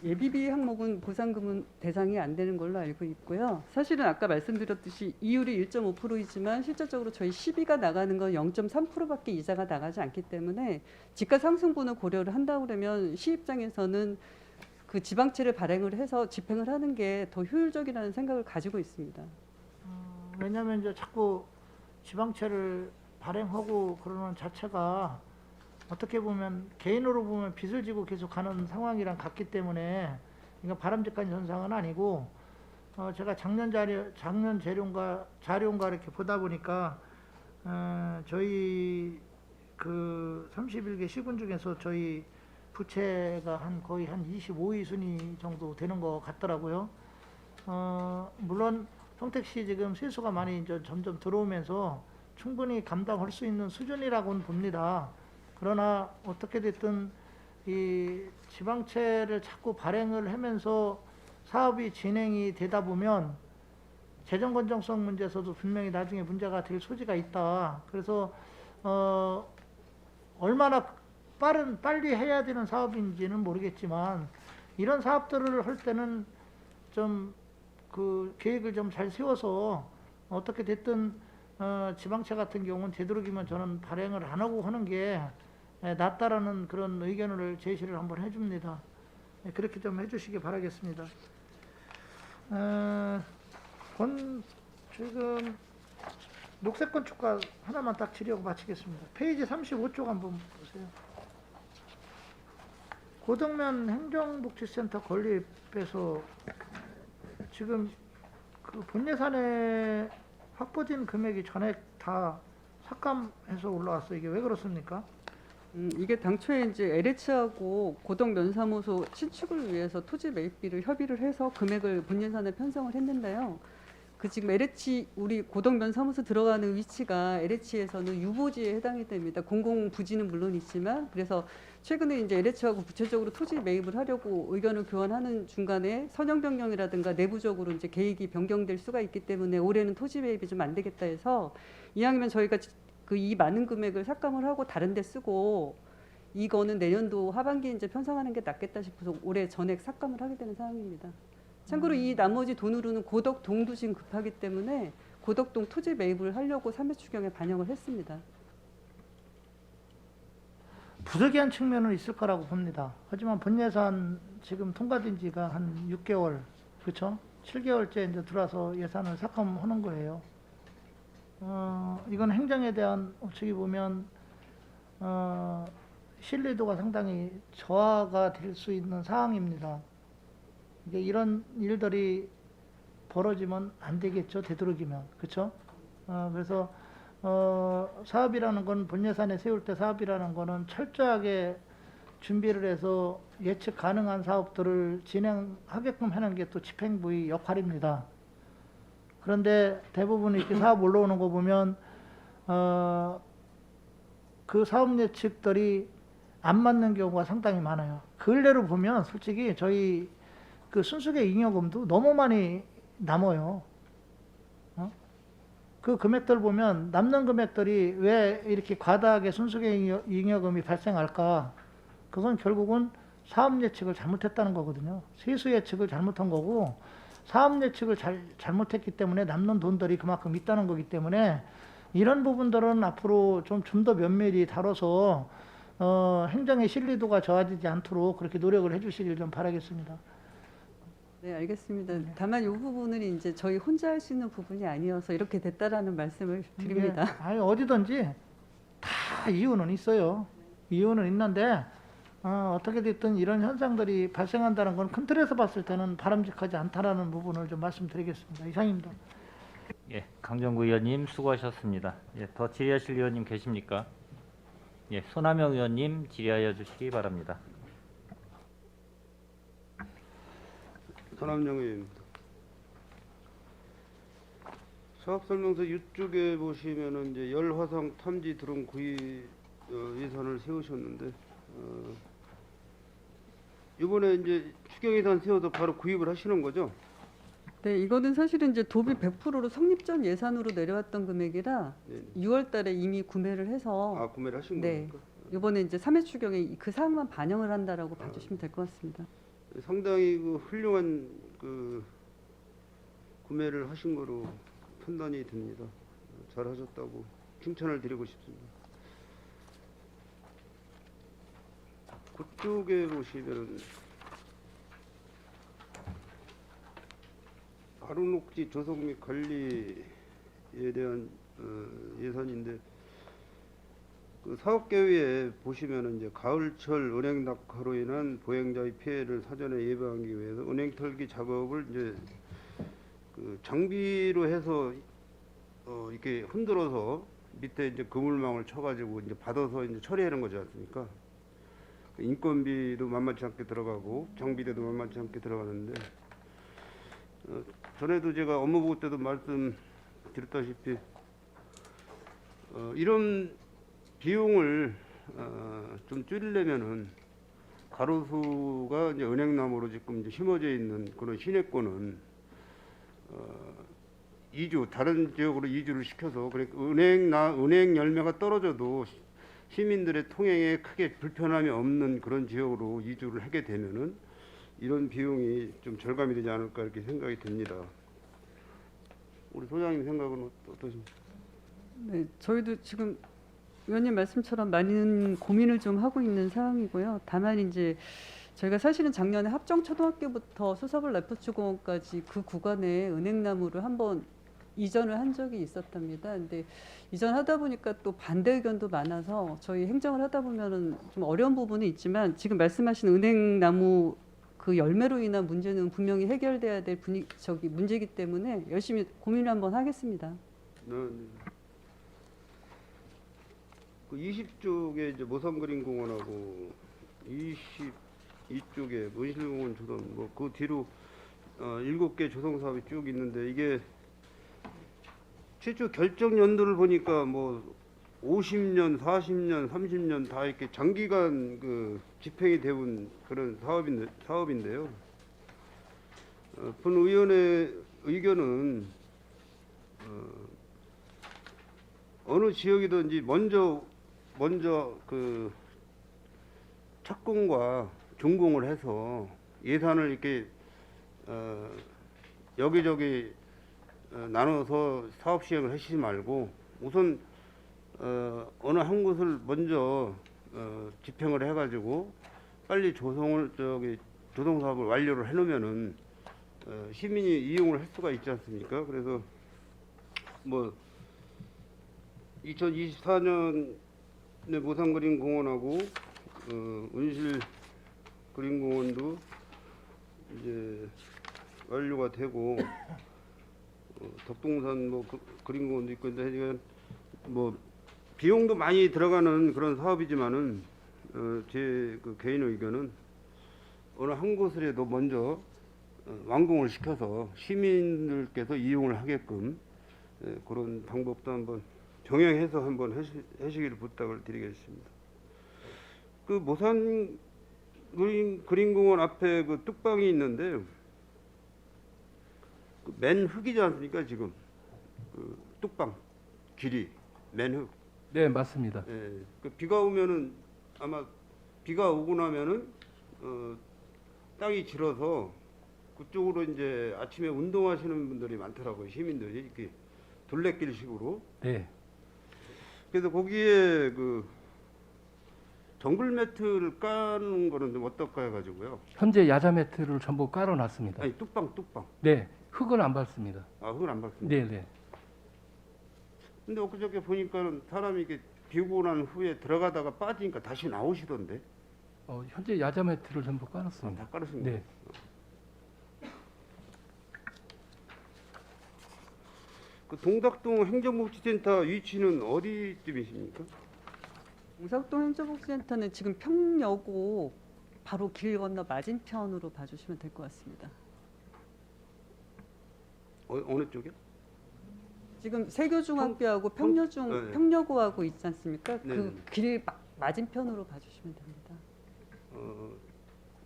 예비비 항목은 보상금은 대상이 안 되는 걸로 알고 있고요. 사실은 아까 말씀드렸듯이 이율이 1.5%이지만 실질적으로 저희 시비가 나가는 건 0.3%밖에 이자가 나가지 않기 때문에 지가 상승분을 고려를 한다고 그러면 시 입장에서는 그 지방채를 발행을 해서 집행을 하는 게 더 효율적이라는 생각을 가지고 있습니다. 왜냐하면 이제 자꾸 지방채를 발행하고 그러는 자체가 어떻게 보면 개인으로 보면 빚을 지고 계속 가는 상황이랑 같기 때문에 이거 바람직한 현상은 아니고 제가 작년 자료인가 이렇게 보다 보니까 저희 그 31개 시군 중에서 저희 부채가 거의 한 25위 순위 정도 되는 것 같더라고요. 물론 평택시 지금 세수가 많이 이제 점점 들어오면서 충분히 감당할 수 있는 수준이라고는 봅니다. 그러나 어떻게 됐든 이 지방채를 자꾸 발행을 하면서 사업이 진행이 되다 보면 재정 건전성 문제에서도 분명히 나중에 문제가 될 소지가 있다. 그래서 얼마나 빨리 해야 되는 사업인지는 모르겠지만 이런 사업들을 할 때는 좀 그 계획을 좀 잘 세워서 어떻게 됐든 지방채 같은 경우는 되도록이면 저는 발행을 안 하고 하는 게 낫다라는 그런 의견을 제시를 한번 해줍니다. 그렇게 좀 해주시기 바라겠습니다. 지금 녹색 건축가 하나만 딱 질의하고 마치겠습니다. 페이지 35쪽 한번 보세요. 고덕면 행정복지센터 건립에서 지금 그 본 예산에 확보된 금액이 전액 다 삭감해서 올라왔어요. 이게 왜 그렇습니까? 이게 당초에 이제 LH하고 고덕 면사무소 신축을 위해서 토지 매입비를 협의를 해서 금액을 본 예산에 편성을 했는데요. 그 지금 LH 우리 고덕 면사무소 들어가는 위치가 LH에서는 유보지에 해당이 됩니다. 공공 부지는 물론 있지만 그래서 최근에 이제 LH하고 구체적으로 토지 매입을 하려고 의견을 교환하는 중간에 선형 변경이라든가 내부적으로 이제 계획이 변경될 수가 있기 때문에 올해는 토지 매입이 좀 안 되겠다 해서 이왕이면 저희가 그 이 많은 금액을 삭감을 하고 다른 데 쓰고 이거는 내년도 하반기에 이제 편성하는 게 낫겠다 싶어서 올해 전액 삭감을 하게 되는 상황입니다. 참고로 이 나머지 돈으로는 고덕동도 지금 급하기 때문에 고덕동 토지 매입을 하려고 3회 추경에 반영을 했습니다. 부득이한 측면은 있을 거라고 봅니다. 하지만 본 예산 지금 통과된 지가 한 6개월, 그렇죠? 7개월째 이제 들어와서 예산을 삭감하는 거예요. 이건 행정에 대한 어떻게 보면 신뢰도가 상당히 저하가 될 수 있는 상황입니다. 이게 이런 일들이 벌어지면 안 되겠죠. 되도록이면. 그렇죠? 그래서 사업이라는 건 본 예산에 세울 때 사업이라는 거는 철저하게 준비를 해서 예측 가능한 사업들을 진행하게끔 하는 게 또 집행부의 역할입니다. 그런데 대부분 이렇게 사업 올라오는 거 보면 그 사업 예측들이 안 맞는 경우가 상당히 많아요. 근래로 보면 솔직히 저희 그 순수계 잉여금도 너무 많이 남아요. 그 금액들 보면 남는 금액들이 왜 이렇게 과다하게 순수계 잉여금이 발생할까? 그건 결국은 사업 예측을 잘못했다는 거거든요. 세수 예측을 잘못한 거고 사업 예측을 잘못했기 때문에 남는 돈들이 그만큼 있다는 거기 때문에 이런 부분들은 앞으로 좀 더 면밀히 다뤄서 행정의 신뢰도가 저하되지 않도록 그렇게 노력을 해주시길 좀 바라겠습니다. 네, 알겠습니다. 다만 이 부분은 이제 저희 혼자 할 수 있는 부분이 아니어서 이렇게 됐다라는 말씀을 드립니다. 아니 어디든지 다 이유는 있어요. 이유는 있는데 어떻게 됐든 이런 현상들이 발생한다는 건 큰 틀에서 봤을 때는 바람직하지 않다라는 부분을 좀 말씀드리겠습니다. 이상입니다. 예, 강정구 의원님 수고하셨습니다. 예, 더 질의하실 의원님 계십니까? 예, 손하명 의원님 질의하여 주시기 바랍니다. 손함영 의원입니다. 사업설명서 이쪽에 보시면은 이제 열화성 탐지 드론 구입 예산을 세우셨는데 이번에 이제 추경 예산 세워서 바로 구입을 하시는 거죠? 네, 이거는 사실은 이제 도비 100%로 성립 전 예산으로 내려왔던 금액이라 네. 6월 달에 이미 구매를 해서 구매를 하신 네. 겁니까? 이번에 이제 3회 추경에 그 사항만 반영을 한다라고 봐주시면 될 것 같습니다. 상당히 그 훌륭한 그 구매를 하신 거로 판단이 됩니다. 잘하셨다고 칭찬을 드리고 싶습니다. 그쪽에 보시면은 하루녹지 조성 및 관리에 대한 예산인데 그 사업계획에 보시면은 이제 가을철 은행 낙하로 인한 보행자의 피해를 사전에 예방하기 위해서 은행 털기 작업을 이제 그 장비로 해서 이렇게 흔들어서 밑에 이제 그물망을 쳐가지고 이제 받아서 이제 처리하는 거지 않습니까? 인건비도 만만치 않게 들어가고 장비료도 만만치 않게 들어가는데 전에도 제가 업무 보고 때도 말씀드렸다시피 이런 비용을 좀 줄이려면은 가로수가 이제 은행나무로 지금 이제 심어져 있는 그런 시내권은 이주 다른 지역으로 이주를 시켜서 그러니까 은행 열매가 떨어져도 시민들의 통행에 크게 불편함이 없는 그런 지역으로 이주를 하게 되면은 이런 비용이 좀 절감이 되지 않을까 이렇게 생각이 듭니다. 우리 소장님 생각은 어떠십니까? 네, 저희도 지금 의원님 말씀처럼 많은 고민을 좀 하고 있는 상황이고요. 다만 이제 저희가 사실은 작년에 합정초등학교부터 수서블 레포츠공원까지 그 구간에 은행나무를 한번 이전을 한 적이 있었답니다. 근데 이전하다 보니까 또 반대 의견도 많아서 저희 행정을 하다 보면은 좀 어려운 부분은 있지만 지금 말씀하신 은행나무 그 열매로 인한 문제는 분명히 해결돼야 될 문제이기 때문에 열심히 고민을 한번 하겠습니다. 네. 그 20쪽에 이제 모산그린공원하고 22쪽에 문실공원 조성 뭐 그 뒤로 7개 조성 사업이 쭉 있는데 이게 최초 결정 연도를 보니까 뭐 50년, 40년, 30년 다 이렇게 장기간 그 집행이 되온 그런 사업인데요. 본 의원의 의견은 어느 지역이든지 먼저 그 착공과 준공을 해서 예산을 이렇게 여기저기 나눠서 사업 시행을 하시지 말고 우선 어느 한 곳을 먼저 집행을 해가지고 빨리 조성 사업을 완료를 해놓으면은 시민이 이용을 할 수가 있지 않습니까? 그래서 뭐 2024년에 모산그린공원하고 은실 그린공원도 이제 완료가 되고 덕동산 뭐 그린공원도 있고 근데 뭐 비용도 많이 들어가는 그런 사업이지만은 제 그 개인 의견은 어느 한 곳이라도 먼저 완공을 시켜서 시민들께서 이용을 하게끔 그런 방법도 한번 병행해서 한번 하시기를 부탁을 드리겠습니다. 그 모산 그린공원 앞에 그 뚝방이 있는데 그 맨 흙이지 않습니까 지금 그 뚝방 길이 맨 흙. 네, 맞습니다. 예, 그 비가 오면은 아마 비가 오고 나면은 땅이 질어서 그쪽으로 이제 아침에 운동하시는 분들이 많더라고요. 시민들이 이렇게 둘레길식으로. 네. 그래서 거기에 그 정글 매트를 까는 거는 좀 어떨까 해가지고요. 현재 야자 매트를 전부 깔아놨습니다. 아니 뚝방. 네, 흙은 안 밟습니다. 아 흙을 안 밟습니다. 네, 네. 근데 엊그저께 보니까는 사람이 이렇게 비 오고 난 후에 들어가다가 빠지니까 다시 나오시던데. 현재 야자 매트를 전부 깔았습니다. 다 깔으십니다. 네. 그 동작동 행정복지센터 위치는 어디쯤이십니까? 동작동 행정복지센터는 지금 평여고 바로 길 건너 맞은편으로 봐주시면 될 것 같습니다. 어느 쪽이요? 지금 세교중학교하고 네. 평여고하고 있지 않습니까? 네. 그 길 맞은편으로 봐주시면 됩니다.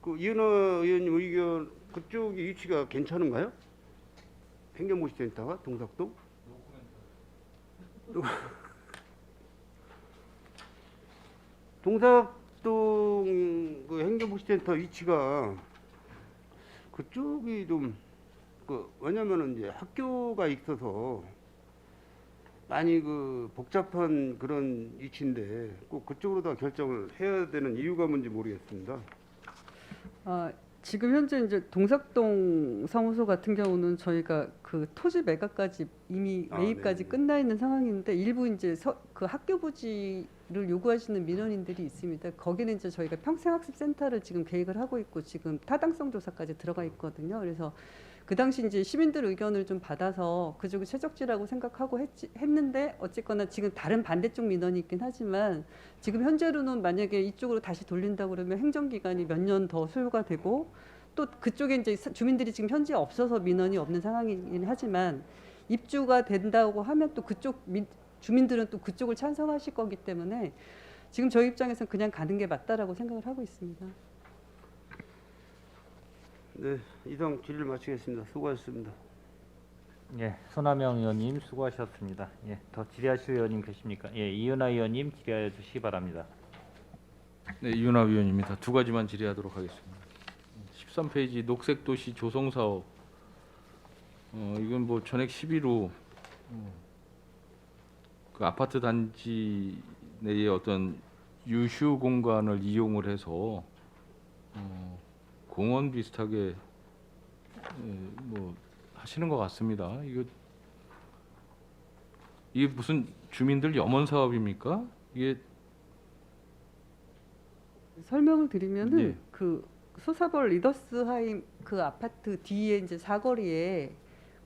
그 이은하 의원님 의견 그쪽이 위치가 괜찮은가요? 행정복지센터가 동작동? 동작동 그 행정복지센터 위치가 그쪽이 좀 왜냐면은 이제 학교가 있어서 많이 그 복잡한 그런 위치인데 꼭 그쪽으로 다 결정을 해야 되는 이유가 뭔지 모르겠습니다. 지금 현재 이제 동작동 사무소 같은 경우는 저희가 그 토지 매각까지 이미 매입까지 네네. 끝나 있는 상황인데 일부 이제 그 학교 부지를 요구하시는 민원인들이 있습니다. 거기는 이제 저희가 평생학습센터를 지금 계획을 하고 있고 지금 타당성 조사까지 들어가 있거든요. 그래서 그 당시 이제 시민들 의견을 좀 받아서 그쪽이 최적지라고 생각하고 했는데 어쨌거나 지금 다른 반대쪽 민원이 있긴 하지만 지금 현재로는 만약에 이쪽으로 다시 돌린다고 그러면 행정기간이 몇 년 더 소요가 되고 또 그쪽에 이제 주민들이 지금 현재 없어서 민원이 없는 상황이긴 하지만 입주가 된다고 하면 또 그쪽 주민들은 또 그쪽을 찬성하실 거기 때문에 지금 저희 입장에서는 그냥 가는 게 맞다라고 생각을 하고 있습니다. 네, 이상 질의를 마치겠습니다. 수고하셨습니다. 예, 손하명 의원님 수고하셨습니다. 예, 더 질의하실 의원님 계십니까? 예, 이은하 의원님 질의하여 주시기 바랍니다. 네, 이윤하 위원입니다. 두 가지만 질의하도록 하겠습니다. 13페이지 녹색 도시 조성 사업. 이건 뭐 전액 11호 그 아파트 단지 내의 어떤 유휴 공간을 이용을 해서 공원 비슷하게 뭐 하시는 것 같습니다. 이게 무슨 주민들 염원 사업입니까? 이게 설명을 드리면은 예. 그 소사벌 리더스하임 그 아파트 뒤에 이제 사거리에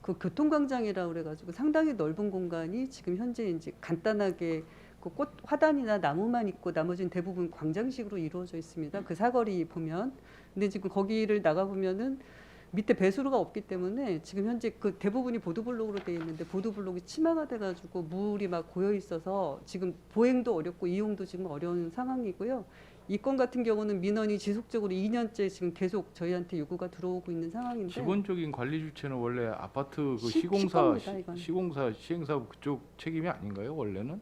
그 교통광장이라고 그래가지고 상당히 넓은 공간이 지금 현재 이제 간단하게 그 꽃 화단이나 나무만 있고 나머지는 대부분 광장식으로 이루어져 있습니다. 그 사거리 보면 근데 지금 거기를 나가 보면은 밑에 배수로가 없기 때문에 지금 현재 그 대부분이 보도블록으로 되어 있는데 보도블록이 침하가 돼가지고 물이 막 고여 있어서 지금 보행도 어렵고 이용도 지금 어려운 상황이고요. 이 건 같은 경우는 민원이 지속적으로 2년째 지금 계속 저희한테 요구가 들어오고 있는 상황인데 기본적인 관리 주체는 원래 아파트 그 시공입니다, 이건. 시공사 시행사부 그쪽 책임이 아닌가요? 원래는?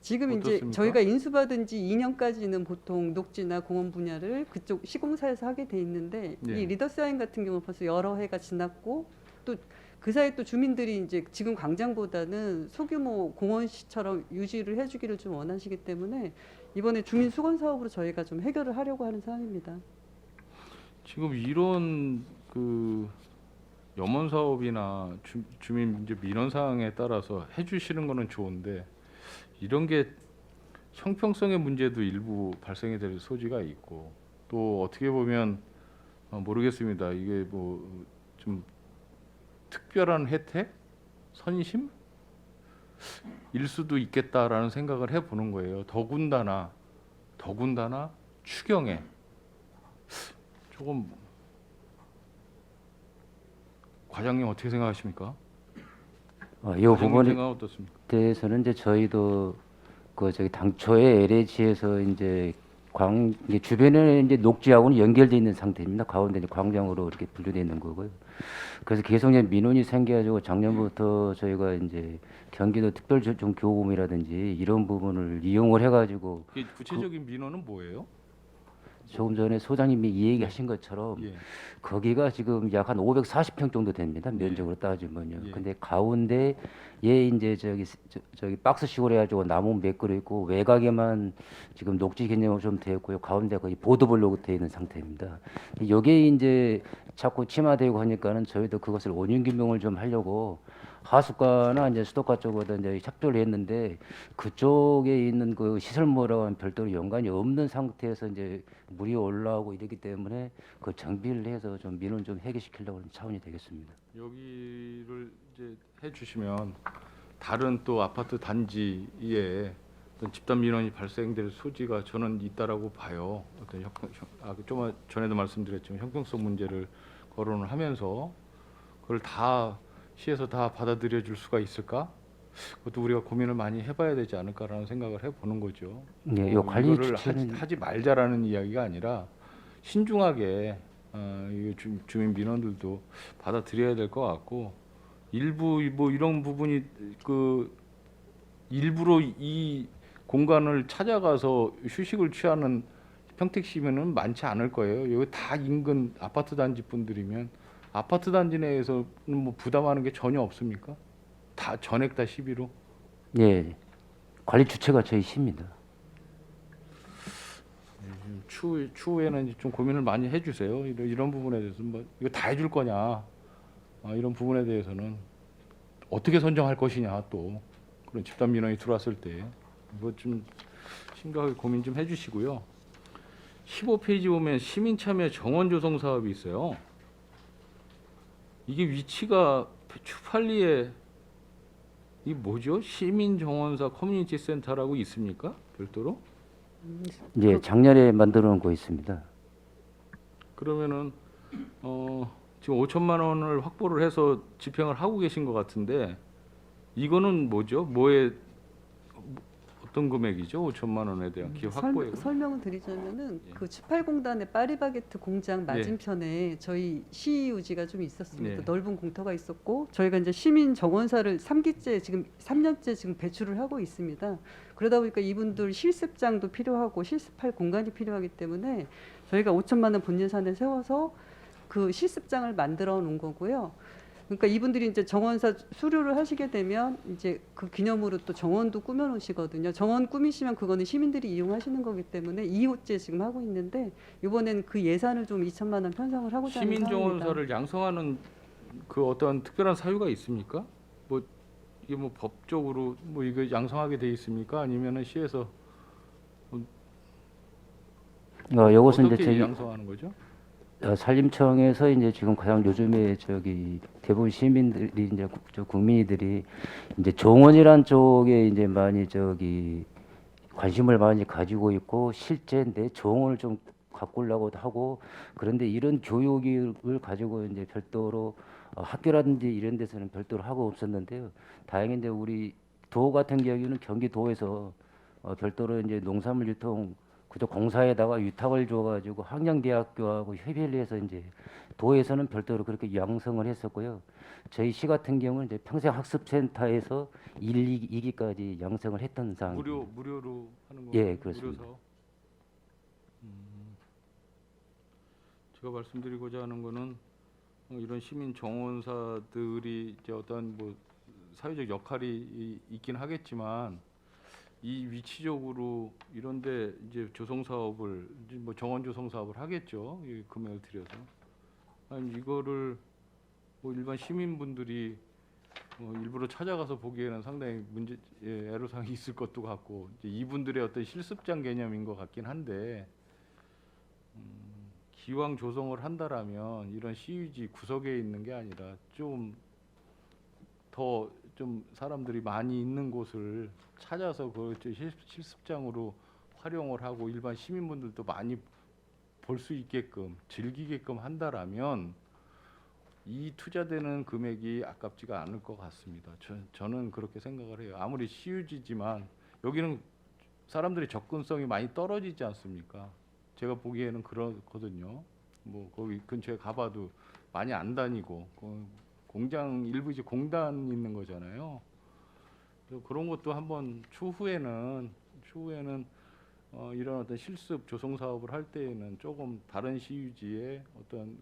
지금 이제 어떻습니까? 저희가 인수받은 지 2년까지는 보통 녹지나 공원 분야를 그쪽 시공사에서 하게 돼 있는데 예. 이 리더스하임 같은 경우는 벌써 여러 해가 지났고 또 그 사이에 또 주민들이 이제 지금 광장보다는 소규모 공원시처럼 유지를 해주기를 좀 원하시기 때문에 이번에 주민 수건 사업으로 저희가 좀 해결을 하려고 하는 상황입니다. 지금 이런 그 염원 사업이나 주민 이제 민원 사항에 따라서 해주시는 거는 좋은데 이런 게 형평성의 문제도 일부 발생이 될 소지가 있고 또 어떻게 보면 모르겠습니다. 이게 뭐 좀 특별한 혜택, 선심 일 수도 있겠다라는 생각을 해보는 거예요. 더군다나 추경에 조금 과장님 어떻게 생각하십니까? 이 과장님 부분에 생각 어떻습니까? 대해서는 이제 저희도 그 저기 당초에 LH에서 이제 이제 주변에 이제 녹지하고는 연결돼 있는 상태입니다. 가운데 이제 광장으로 이렇게 분류되어 있는 거고요. 그래서 계속 이제 민원이 생겨가지고 작년부터 저희가 이제 경기도 특별교통교금이라든지 이런 부분을 이용을 해가지고 이게 구체적인 민원은 뭐예요? 조금 전에 소장님이 이 얘기하신 것처럼 예. 거기가 지금 약 한 540평 정도 됩니다. 면적으로 따지면요. 예. 근데 가운데 얘 이제 저기 박스식으로 해가지고 나무 몇 그루 있고 외곽에만 지금 녹지 개념으로 좀 되어 있고요. 가운데 거의 보도블록으로 되어 있는 상태입니다. 여기에 이제 자꾸 침하되고 하니까는 저희도 그것을 원인 규명을 좀 하려고 하수과나 이제 수도과 쪽으로 이제 협조를 했는데 그쪽에 있는 그 시설물하고는 별도로 연관이 없는 상태에서 이제 물이 올라오고 이러기 때문에 그 정비를 해서 좀 민원 좀 해결시키려고 하는 차원이 되겠습니다. 여기를 이제 해주시면 다른 또 아파트 단지에 어떤 집단 민원이 발생될 소지가 저는 있다라고 봐요. 어떤 좀 전에도 말씀드렸지만 형평성 문제를 거론을 하면서 그걸 다 시에서 다 받아들여 줄 수가 있을까? 그것도 우리가 고민을 많이 해봐야 되지 않을까라는 생각을 해보는 거죠. 네, 요 관리 이거를 주체는 하지 말자라는 이야기가 아니라 신중하게 주민 민원들도 받아들여야 될 것 같고 일부 뭐 이런 부분이 그 일부러 이 공간을 찾아가서 휴식을 취하는 평택 시민은 많지 않을 거예요. 여기 다 인근 아파트 단지 분들이면 아파트 단지 내에서는 뭐 부담하는 게 전혀 없습니까? 다 전액 다 11호. 예, 관리 주체가 저희 시입니다. 추후에는 좀 고민을 많이 해주세요. 이런 부분에 대해서 뭐 이거 다 해줄 거냐? 이런 부분에 대해서는 어떻게 선정할 것이냐 또 그런 집단 민원이 들어왔을 때 이거 좀 심각하게 고민 좀 해주시고요. 15페이지 보면 시민 참여 정원 조성 사업이 있어요. 이게 위치가 추팔리에 이 뭐죠? 시민 정원사 커뮤니티 센터라고 있습니까? 별도로? 예, 작년에 만들어 놓은 거 있습니다. 그러면은 지금 5천만 원을 확보를 해서 집행을 하고 계신 것 같은데 이거는 뭐죠? 뭐에 어떤 금액이죠? 5천만 원에 대한 기업 확보액. 설명을 드리자면은 예. 그 18공단의 파리바게트 공장 맞은편에 저희 시유지가 좀 있었습니다. 네. 넓은 공터가 있었고 저희가 이제 시민 정원사를 3기째 지금 3년째 지금 배출을 하고 있습니다. 그러다 보니까 이분들 실습장도 필요하고 실습할 공간이 필요하기 때문에 저희가 5천만 원 본 예산을 세워서 그 실습장을 만들어 놓은 거고요. 그러니까 이분들이 이제 정원사 수료를 하시게 되면 이제 그 기념으로 또 정원도 꾸며 놓으시거든요. 정원 꾸미시면 그거는 시민들이 이용하시는 거기 때문에 2호째 지금 하고 있는데 이번엔 그 예산을 좀 2천만 원 편성을 하고자 하는 시민 상황입니다. 정원사를 양성하는 그 어떤 특별한 사유가 있습니까? 뭐 이게 뭐 법적으로 뭐 이거 양성하게 돼 있습니까? 아니면은 시에서 이것은 이제 어떻게 저희 양성하는 거죠? 산림청에서 이제 지금 가장 요즘에 저기 대부분 시민들이 이제 국민들이 이제 정원이란 쪽에 이제 많이 저기 관심을 많이 가지고 있고 실제 내 정원을 좀 가꾸려고도 하고 그런데 이런 교육을 가지고 이제 별도로 학교라든지 이런 데서는 별도로 하고 없었는데요. 다행히 이제 우리 도 같은 경우는 경기도에서 별도로 이제 농산물 유통 그저 공사에다가 위탁을 줘가지고 한양대학교하고 협의를 해서 이제 도에서는 별도로 그렇게 양성을 했었고요. 저희 시 같은 경우는 이제 평생학습센터에서 1, 2기까지 양성을 했던 상황입니다. 무료로 하는 거. 예, 그렇습니다. 무료 사업? 제가 말씀드리고자 하는 거는 이런 시민 정원사들이 이제 어떤 뭐 사회적 역할이 있긴 하겠지만 이 위치적으로 이런데 이제 조성 사업을 이제 뭐 정원 조성 사업을 하겠죠. 이 금액을 들여서 아니 이거를 뭐 일반 시민분들이 일부러 찾아가서 보기에는 상당히 애로사항이 있을 것도 같고 이제 이분들의 어떤 실습장 개념인 것 같긴 한데 기왕 조성을 한다라면 이런 시유지 구석에 있는 게 아니라 좀 더 좀 사람들이 많이 있는 곳을 찾아서 그 실습장으로 활용을 하고 일반 시민분들도 많이 볼 수 있게끔 즐기게끔 한다라면 이 투자되는 금액이 아깝지가 않을 것 같습니다. 저는 그렇게 생각을 해요. 아무리 시유지지만 여기는 사람들의 접근성이 많이 떨어지지 않습니까? 제가 보기에는 그렇거든요. 뭐 거기 근처에 가봐도 많이 안 다니고 공장 일부 이제 공단 있는 거잖아요. 그래서 그런 것도 한번 추후에는 이런 어떤 실습 조성 사업을 할 때에는 조금 다른 시유지에 어떤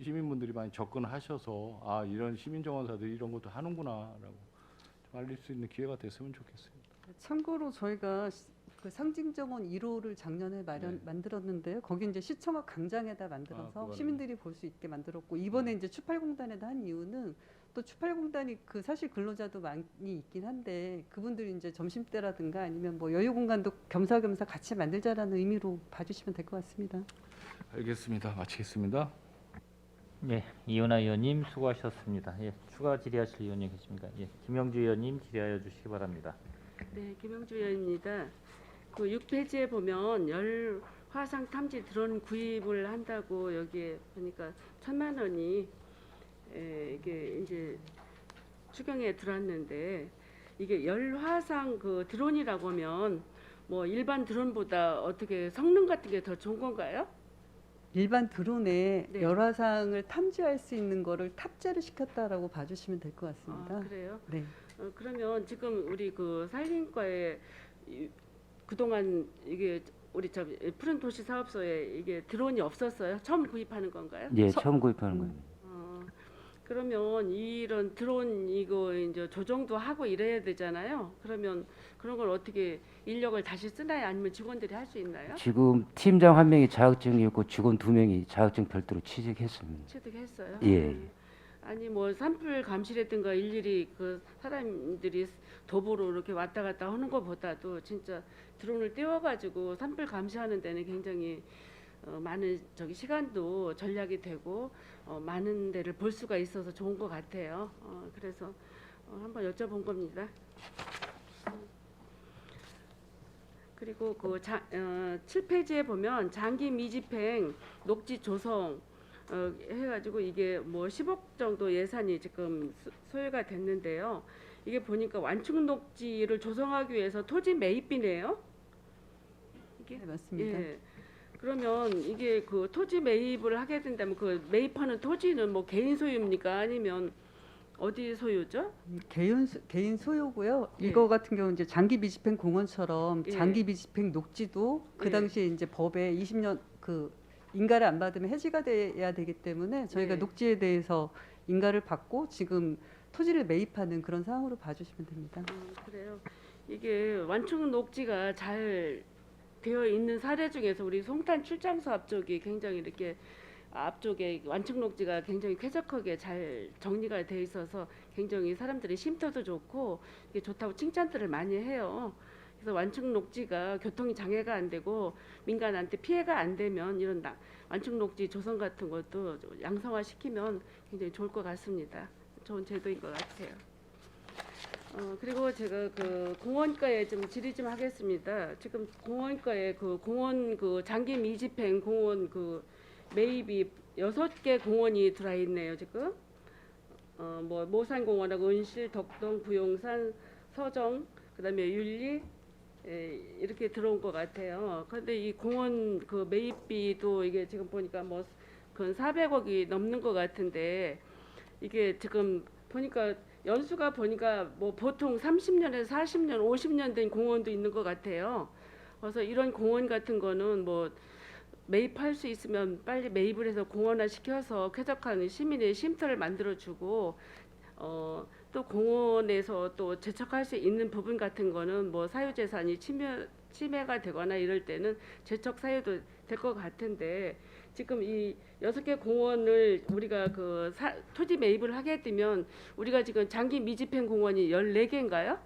시민분들이 많이 접근하셔서 아 이런 시민정원사들이 이런 것도 하는구나라고 좀 알릴 수 있는 기회가 됐으면 좋겠습니다. 참고로 저희가 그 상징정원 1호를 작년에 네. 만들었는데요. 거기 이제 시청역 광장에다 만들어서 그거는. 시민들이 볼 수 있게 만들었고 이번에 이제 추팔공단에다 한 이유는 또 추팔공단이 그 사실 근로자도 많이 있긴 한데 그분들이 이제 점심때라든가 아니면 뭐 여유 공간도 겸사겸사 같이 만들자라는 의미로 봐주시면 될 것 같습니다. 알겠습니다. 마치겠습니다. 예, 이은하 의원님 수고하셨습니다. 예, 추가 질의하실 의원님 계십니까? 예, 김영주 의원님 질의하여 주시기 바랍니다. 네, 김영주 의원입니다. 그 6페이지에 보면 열 화상 탐지 드론 구입을 한다고 여기에 보니까 1,000만 원이 이게 이제 추경에 들어왔는데 이게 열 화상 그 드론이라고 하면 뭐 일반 드론보다 어떻게 성능 같은 게 더 좋은 건가요? 일반 드론에 네. 열화상을 탐지할 수 있는 거를 탑재를 시켰다라고 봐주시면 될 것 같습니다. 아, 그래요? 네. 그러면 지금 우리 그 산림과에 그동안 이게 우리 저 푸른 도시 사업소에 이게 드론이 없었어요? 처음 구입하는 건가요? 예, 처음 구입하는 겁니다. 그러면 이런 드론 이거 이제 조정도 하고 이래야 되잖아요. 그러면 그런 걸 어떻게 인력을 다시 쓰나요? 아니면 직원들이 할 수 있나요? 지금 팀장 1명이 자격증이 있고 직원 2명이 자격증 별도로 취득했습니다. 취득했어요? 예. 아니 뭐 산불 감시라든가 일일이 그 사람들이 도보로 이렇게 왔다 갔다 하는 것보다도 진짜 드론을 띄워가지고 산불 감시하는 데는 굉장히 많은 저기 시간도 전략이 되고 많은 데를 볼 수가 있어서 좋은 것 같아요. 그래서 한번 여쭤본 겁니다. 그리고 그 7페이지에 보면 장기 미집행 녹지 조성 해가지고 이게 뭐 10억 정도 예산이 지금 소요가 됐는데요. 이게 보니까 완충 녹지를 조성하기 위해서 토지 매입비네요. 이게 네, 맞습니다. 예. 그러면 이게 그 토지 매입을 하게 된다면 그 매입하는 토지는 뭐 개인 소유입니까? 아니면 어디 소유죠? 개인 소유고요. 예. 이거 같은 경우 이제 장기 미집행 공원처럼 예. 장기 미집행 녹지도 그 예. 당시에 이제 법에 20년 그 인가를 안 받으면 해지가 돼야 되기 때문에 저희가 예. 녹지에 대해서 인가를 받고 지금 토지를 매입하는 그런 상황으로 봐주시면 됩니다. 그래요. 이게 완충 녹지가 잘 되어 있는 사례 중에서 우리 송탄 출장소 앞쪽이 굉장히 이렇게 앞쪽에 완충 녹지가 굉장히 쾌적하게 잘 정리가 돼 있어서 굉장히 사람들이 쉼터도 좋고 이게 좋다고 칭찬들을 많이 해요. 그래서 완충 녹지가 교통이 장애가 안 되고 민간한테 피해가 안 되면 이런 완충 녹지 조성 같은 것도 양성화 시키면 굉장히 좋을 것 같습니다. 좋은 제도인 것 같아요. 그리고 제가 그 공원가에 좀 질의 좀 하겠습니다. 지금 공원가에 그 공원 그 장기 미집행 공원 그 매입이 6개 공원이 들어와 있네요, 지금. 뭐 모산공원하고 은실, 덕동, 부용산, 서정, 그다음에 윤리 이렇게 들어온 것 같아요. 그런데 이 공원 그 매입비도 이게 지금 보니까 뭐 근 400억이 넘는 것 같은데 이게 지금 보니까 연수가 보니까 뭐 보통 30년에서 40년, 50년 된 공원도 있는 것 같아요. 그래서 이런 공원 같은 거는 뭐 매입할 수 있으면 빨리 매입을 해서 공원화 시켜서 쾌적한 시민의 쉼터를 만들어주고 또 공원에서 또 제척할 수 있는 부분 같은 거는 뭐 사유재산이 침해가 되거나 이럴 때는 제척 사유도 될 것 같은데 지금 이 6개 공원을 우리가 그 토지 매입을 하게 되면 우리가 지금 장기 미집행 공원이 14개인가요?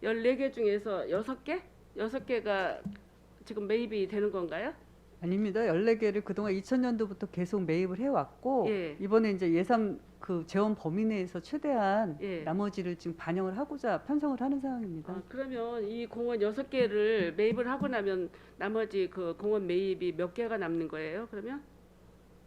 14개 중에서 6개? 6개가 지금 매입이 되는 건가요? 아닙니다. 14개를 그동안 2000년도부터 계속 매입을 해왔고 예. 이번에 이제 예산 그 재원 범위 내에서 최대한 예. 나머지를 지금 반영을 하고자 편성을 하는 상황입니다. 그러면 이 공원 6개를 매입을 하고 나면 나머지 그 공원 매입이 몇 개가 남는 거예요? 그러면?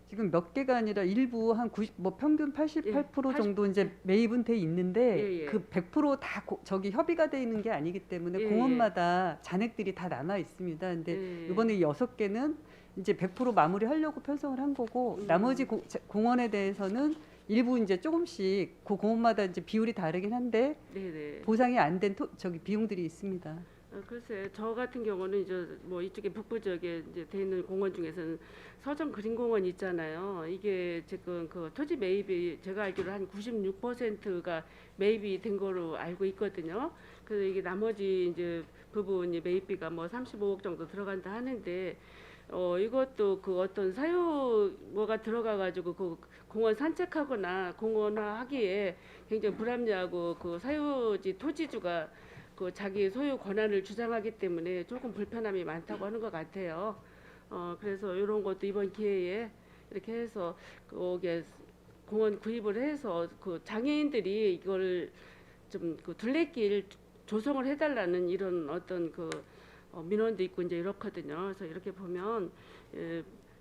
지금 몇 개가 아니라 일부 한 90, 뭐 평균 88% 예, 정도 이제 매입은 돼 있는데 예, 예. 그 100%다 저기 협의가 돼 있는 게 아니기 때문에 예, 공원마다 잔액들이 다 남아 있습니다. 근데 예. 이번에 6개는 이제 100% 마무리하려고 편성을 한 거고 나머지 공원에 대해서는 일부 이제 조금씩 그 공원마다 이제 비율이 다르긴 한데 네네. 보상이 안 된 저기 비용들이 있습니다. 글쎄 저 같은 경우는 이제 뭐 이쪽에 북부 지역에 이제 돼 있는 공원 중에서는 서정 그린공원 있잖아요. 이게 지금 그 토지 매입이 제가 알기로 한 96%가 매입이 된 거로 알고 있거든요. 그래서 이게 나머지 이제 부분이 매입비가 뭐 35억 정도 들어간다 하는데 이것도 그 어떤 사유 뭐가 들어가가지고 그 공원 산책하거나 공원화 하기에 굉장히 불합리하고 그 사유지 토지주가 그 자기 소유 권한을 주장하기 때문에 조금 불편함이 많다고 하는 것 같아요. 그래서 이런 것도 이번 기회에 이렇게 해서 거기에 공원 구입을 해서 그 장애인들이 이걸 좀 그 둘레길 조성을 해달라는 이런 어떤 그 민원도 있고 이제 이렇거든요. 그래서 이렇게 보면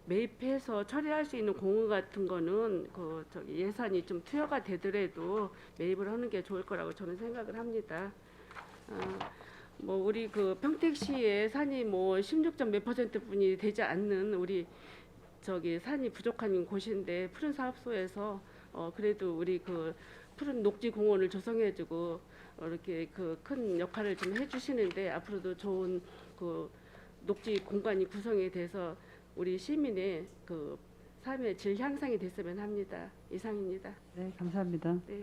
매입해서 처리할 수 있는 공원 같은 거는 그 저기 예산이 좀 투여가 되더라도 매입을 하는 게 좋을 거라고 저는 생각을 합니다. 뭐 우리 그 평택시의 산이 뭐 16점 몇 % 뿐이 되지 않는 우리 저기 산이 부족한 곳인데 푸른 사업소에서 그래도 우리 그 푸른 녹지 공원을 조성해주고 이렇게 그 큰 역할을 좀 해주시는데 앞으로도 좋은 그 녹지 공간이 구성이 돼서 우리 시민의 그 삶의 질 향상이 됐으면 합니다. 이상입니다. 네, 감사합니다. 네.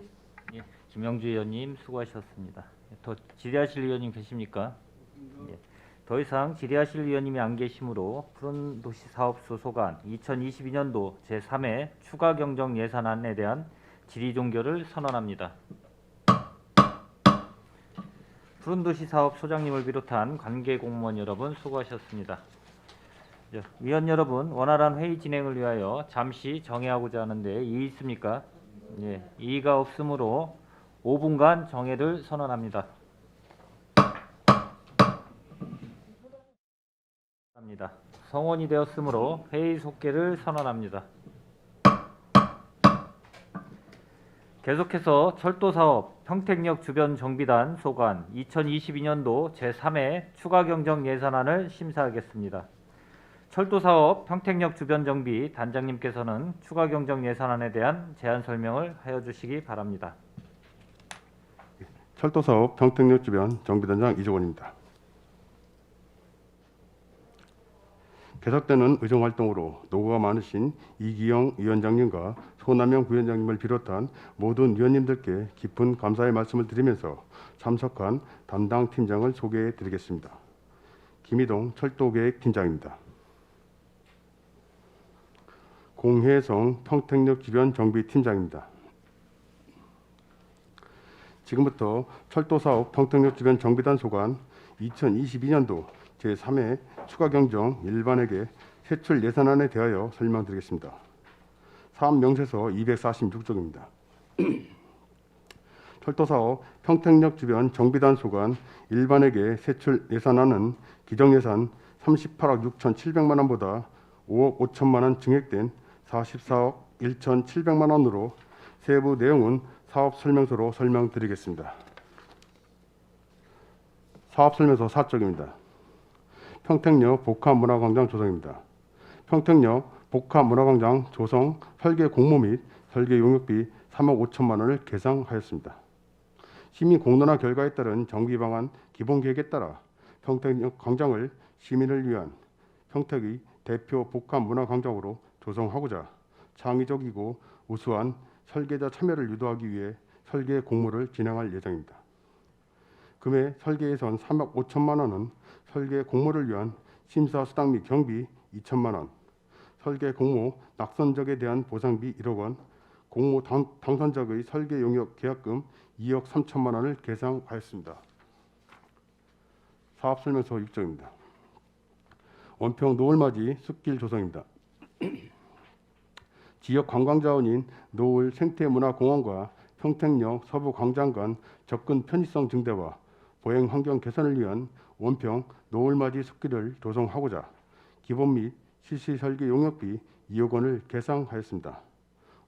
예, 김영주 의원님 수고하셨습니다. 더 질의하실 의원님 계십니까? 예. 더 이상 질의하실 의원님이 안 계시므로 푸른도시 사업소 소관 2022년도 제3회 추가 경정 예산안에 대한 질의 종결을 선언합니다. 푸른도시 사업 소장님을 비롯한 관계 공무원 여러분 수고하셨습니다. 위원 여러분, 원활한 회의 진행을 위하여 잠시 정회하고자 하는데 이의 있습니까? 예, 이의가 없으므로 5분간 정회를 선언합니다. 성원이 되었으므로 회의 속개를 선언합니다. 계속해서 철도 사업 평택역 주변 정비단 소관 2022년도 제3회 추가 경정 예산안을 심사하겠습니다. 철도사업 평택역 주변 정비 단장님께서는 추가 경정 예산안에 대한 제안 설명을 하여 주시기 바랍니다. 철도사업 평택역 주변 정비단장 이종원입니다. 계속되는 의정활동으로 노고가 많으신 이기영 위원장님과 손남영 부위원장님을 비롯한 모든 위원님들께 깊은 감사의 말씀을 드리면서 참석한 담당 팀장을 소개해 드리겠습니다. 김희동 철도계획팀장입니다. 공혜성 평택역 주변 정비팀장입니다. 지금부터 철도사업 평택역 주변 정비단 소관 2022년도 제3회 추가 경정 일반회계 세출 예산안에 대하여 설명드리겠습니다. 사업 명세서 246쪽입니다. 철도사업 평택역 주변 정비단 소관 일반회계 세출 예산안은 기정예산 38억 6,700만 원보다 5억 5천만 원 증액된 44억 1,700만 원으로 세부 내용은 사업 설명서로 설명드리겠습니다. 사업 설명서 4쪽입니다. 평택역 복합문화광장 조성입니다. 평택역 복합문화광장 조성 설계 공모 및 설계 용역비 3억 5천만 원을 계상하였습니다. 시민 공론화 결과에 따른 정비 방안 기본 계획에 따라 평택역 광장을 시민을 위한 평택의 대표 복합문화광장으로 조성하고자 창의적이고 우수한 설계자 참여를 유도하기 위해 설계 공모를 진행할 예정입니다. 금액 설계 예산 3억 5천만 원은 설계 공모를 위한 심사 수당 및 경비 2천만 원, 설계 공모 낙선적에 대한 보상비 1억 원, 공모 당선적의 설계 용역 계약금 2억 3천만 원을 계상하였습니다. 사업 설명서 6쪽입니다. 원평 노을맞이 숲길 조성입니다. 지역 관광자원인 노을 생태문화공원과 평택역 서부광장 간 접근 편의성 증대와 보행 환경 개선을 위한 원평 노을맞이 숲길을 조성하고자 기본 및 실시 설계 용역비 2억 원을 계상하였습니다.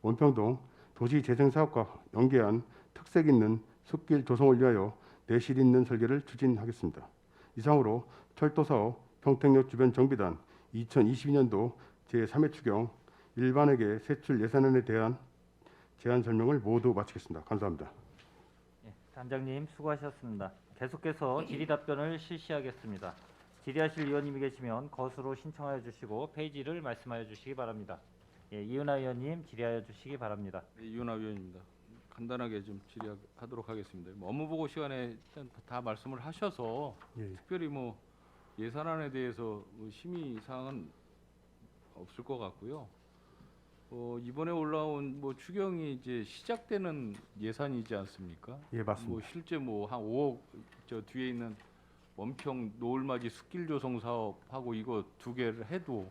원평동 도시재생사업과 연계한 특색 있는 숲길 조성을 위하여 내실 있는 설계를 추진하겠습니다. 이상으로 철도사업 평택역 주변 정비단 2022년도 제3회 추경 일반회계 세출 예산안에 대한 제안 설명을 모두 마치겠습니다. 감사합니다. 단장님 수고하셨습니다. 계속해서 질의 답변을 실시하겠습니다. 질의하실 의원님이 계시면 거수로 신청하여 주시고 페이지를 말씀하여 주시기 바랍니다. 이은하 의원님 질의하여 주시기 바랍니다. 네, 이은하 의원입니다. 간단하게 좀 질의하도록 하겠습니다. 업무보고 시간에 일단 다 말씀을 하셔서 특별히 뭐 예산안에 대해서 심의 사항은 없을 것 같고요. 이번에 올라온 뭐 추경이 이제 시작되는 예산이지 않습니까? 예, 맞습니다. 뭐 실제 뭐 한 5억 저 뒤에 있는 원평 노을맞이 숲길 조성 사업하고 이거 두 개를 해도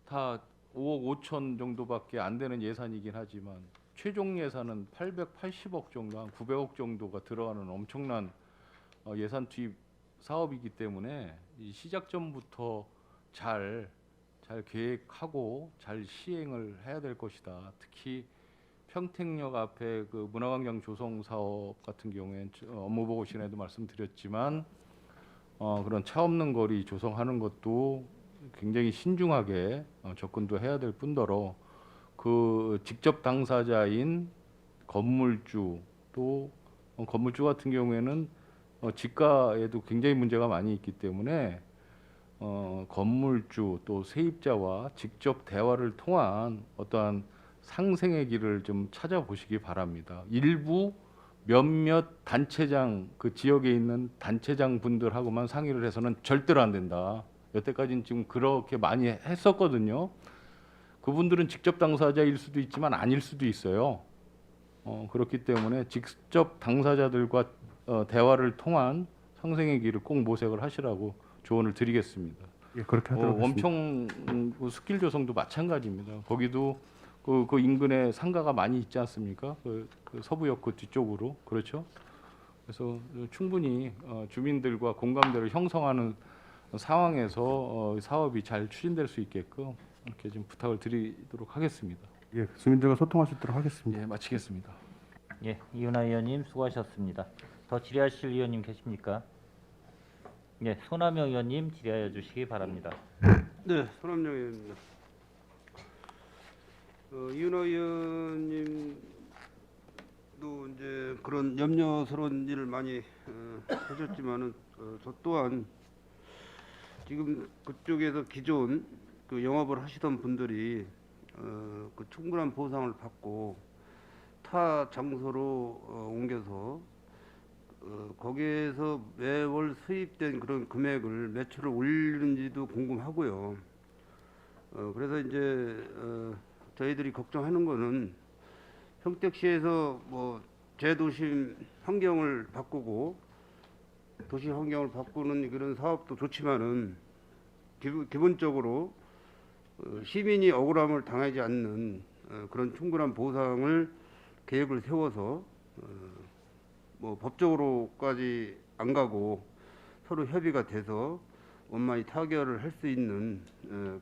다 5억 5천 정도밖에 안 되는 예산이긴 하지만 최종 예산은 880억 정도, 한 900억 정도가 들어가는 엄청난 예산 투입 사업이기 때문에 이 시작 전부터 잘 계획하고 잘 시행을 해야 될 것이다. 특히 평택역 앞에 그 문화광장 조성 사업 같은 경우에는 업무보고 시간에도 말씀드렸지만 그런 차 없는 거리 조성하는 것도 굉장히 신중하게 접근도 해야 될 뿐더러 그 직접 당사자인 건물주 또 건물주 같은 경우에는 지가에도 굉장히 문제가 많이 있기 때문에 건물주 또 세입자와 직접 대화를 통한 어떠한 상생의 길을 좀 찾아보시기 바랍니다. 일부 몇몇 단체장 그 지역에 있는 단체장 분들하고만 상의를 해서는 절대로 안 된다. 여태까지는 지금 그렇게 많이 했었거든요. 그분들은 직접 당사자일 수도 있지만 아닐 수도 있어요. 그렇기 때문에 직접 당사자들과 대화를 통한 상생의 길을 꼭 모색을 하시라고 조언을 드리겠습니다. 예, 그렇게 하도록 하겠습니다. 원평 숲길 조성도 마찬가지입니다. 거기도 그 인근에 상가가 많이 있지 않습니까? 그 서부역 그 뒤쪽으로 그렇죠. 그래서 충분히 주민들과 공감대를 형성하는 상황에서 사업이 잘 추진될 수 있게끔 이렇게 좀 부탁을 드리도록 하겠습니다. 예, 주민들과 소통할 수 있도록 하겠습니다. 예, 마치겠습니다. 예, 이윤아 의원님 수고하셨습니다. 더 질의하실 의원님 계십니까? 예, 손하명 의원님 질의하여 주시기 바랍니다. 네, 손함영 의원입니다. 이윤호 의원님도 이제 그런 염려스러운 일을 많이 하셨지만은 저 또한 지금 그쪽에서 기존 그 영업을 하시던 분들이 그 충분한 보상을 받고 타 장소로 옮겨서 거기에서 매월 수입된 그런 금액을 매출을 올리는지도 궁금하고요. 그래서 이제 저희들이 걱정하는 거는 평택시에서 뭐 재도심 환경을 바꾸고 도시 환경을 바꾸는 그런 사업도 좋지만은 기본적으로 시민이 억울함을 당하지 않는 그런 충분한 보상을 계획을 세워서 뭐 법적으로까지 안 가고 서로 협의가 돼서 원만히 타결을 할 수 있는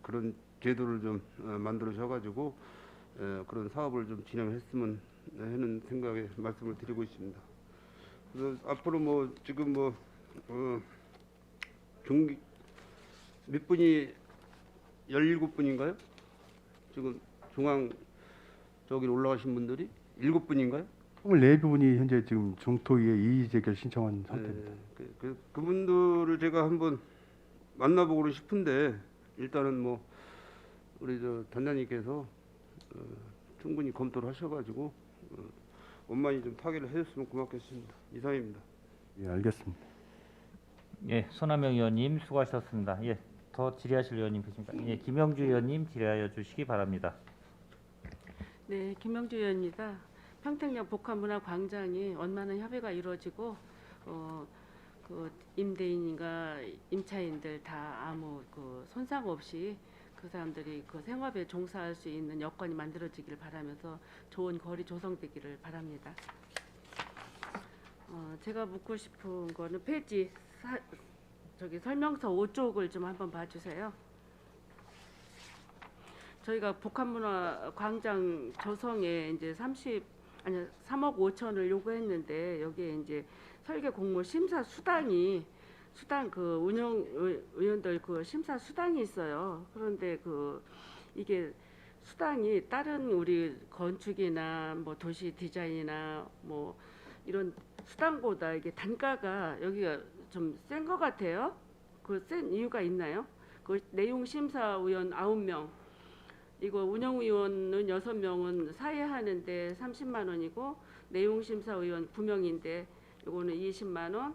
그런 제도를 좀 만들어셔가지고 그런 사업을 좀 진행했으면 하는 생각에 말씀을 드리고 있습니다. 그래서 앞으로 뭐 지금 뭐 중기 몇 분이 17분인가요? 지금 중앙 저기 올라가신 분들이 7분인가요? 24분이 현재 지금 중토위에 이의 제기를 신청한 상태입니다. 그분들을 제가 한번 만나보고 싶은데 일단은 뭐 우리 저 단장님께서 충분히 검토를 하셔가지고 원만히 좀 타결을 해줬으면 고맙겠습니다. 이상입니다. 예, 알겠습니다. 예, 손하명 의원님 수고하셨습니다. 예, 더 질의하실 의원님 계십니까? 예, 김영주 의원님 질의하여 주시기 바랍니다. 네, 김영주 의원입니다. 평택역 복합문화광장이 원만한 협의가 이루어지고 그 임대인인가 임차인들 다 아무 그 손상 없이 그 사람들이 그 생업에 종사할 수 있는 여건이 만들어지기를 바라면서 좋은 거리 조성되기를 바랍니다. 제가 묻고 싶은 거는 페이지 저기 설명서 5쪽을 좀 한번 봐주세요. 저희가 복합문화광장 조성에 이제 3억 5천을 요구했는데 여기에 이제 설계 공모 심사 수당이 그 운영 의원들 그 심사 수당이 있어요. 그런데 그 이게 수당이 다른 우리 건축이나 뭐 도시 디자인이나 뭐 이런 수당보다 이게 단가가 여기가 좀 센 것 같아요. 그 센 이유가 있나요? 그 내용 심사 의원 9명, 이거 운영위원은 6명은 사회 하는데 30만 원이고 내용 심사 의원 9명인데 이거는 20만 원.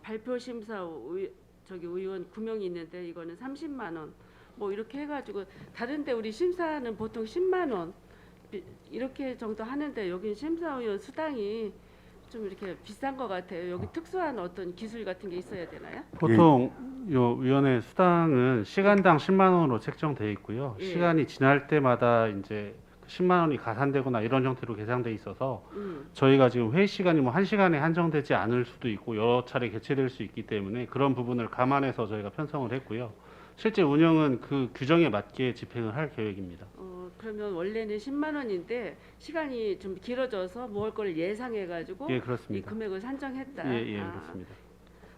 발표 심사 의원 9명이 있는데 이거는 30만 원. 뭐 이렇게 해가지고 다른데 우리 심사는 보통 10만 원 이렇게 정도 하는데 여기 심사위원 수당이 좀 이렇게 비싼 것 같아요. 여기 특수한 어떤 기술 같은 게 있어야 되나요? 보통 요 위원회 수당은 시간당 10만 원으로 책정돼 있고요. 예. 시간이 지날 때마다 이제 10만 원이 가산되거나 이런 형태로 계산돼 있어서 저희가 지금 회의 시간이 뭐 1시간에 한정되지 않을 수도 있고 여러 차례 개최될 수 있기 때문에 그런 부분을 감안해서 저희가 편성을 했고요. 실제 운영은 그 규정에 맞게 집행을 할 계획입니다. 그러면 원래는 10만 원인데 시간이 좀 길어져서 모을 걸 예상해가지고 예, 이 그렇습니다. 금액을 산정했다. 예, 그렇습니다.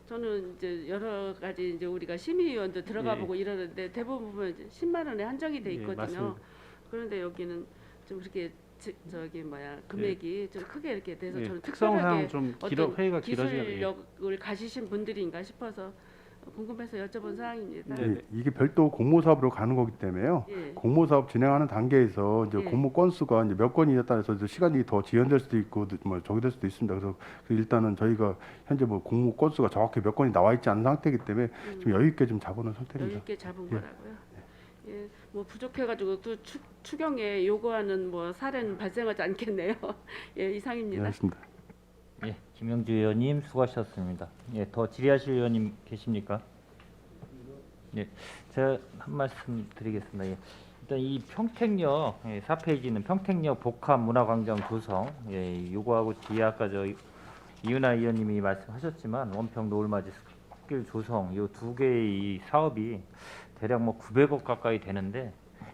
저는 이제 여러 가지 이제 우리가 심의위원도 들어가 예. 보고 이러는데 대부분 보면 이제 10만 원에 한정이 돼 예, 있거든요. 맞습니다. 그런데 여기는 좀 그렇게 저기 뭐야 금액이 좀 크게 이렇게 돼서 예, 저는 특성상 특별하게 좀 어떤 회의가 길어지는 기술력을 가지신 분들인가 싶어서 궁금해서 여쭤본 사항입니다. 예, 이게 별도 공모 사업으로 가는 거기 때문에요. 예. 공모 사업 진행하는 단계에서 이제 예. 공모 건수가 이제 몇 건이냐에 따라서 이제 시간이 더 지연될 수도 있고 뭐 저기 될 수도 있습니다. 그래서 일단은 저희가 현재 뭐 공모 건수가 정확히 몇 건이 나와 있지 않은 상태이기 때문에 좀 여유 있게 좀 잡아놓은 여유 상태입니다. 있게 잡은 예. 거라고요. 예, 뭐 부족해가지고 또 추경에 요구하는 뭐 사례는 발생하지 않겠네요. 예, 네, 이상입니다. 알겠습니다. 예, 김영주 의원님 수고하셨습니다. 예, 더 질의하실 의원님 계십니까? 예, 제가 한 말씀 드리겠습니다. 예, 일단 이 평택역 4페이지는 평택역 복합문화광장 조성 요구하고 뒤에 아까 저 이은하 의원님이 말씀하셨지만 원평 노을맞이 숲길 조성 요 두 개의 이 사업이 대략 뭐 900억 가까이 되는데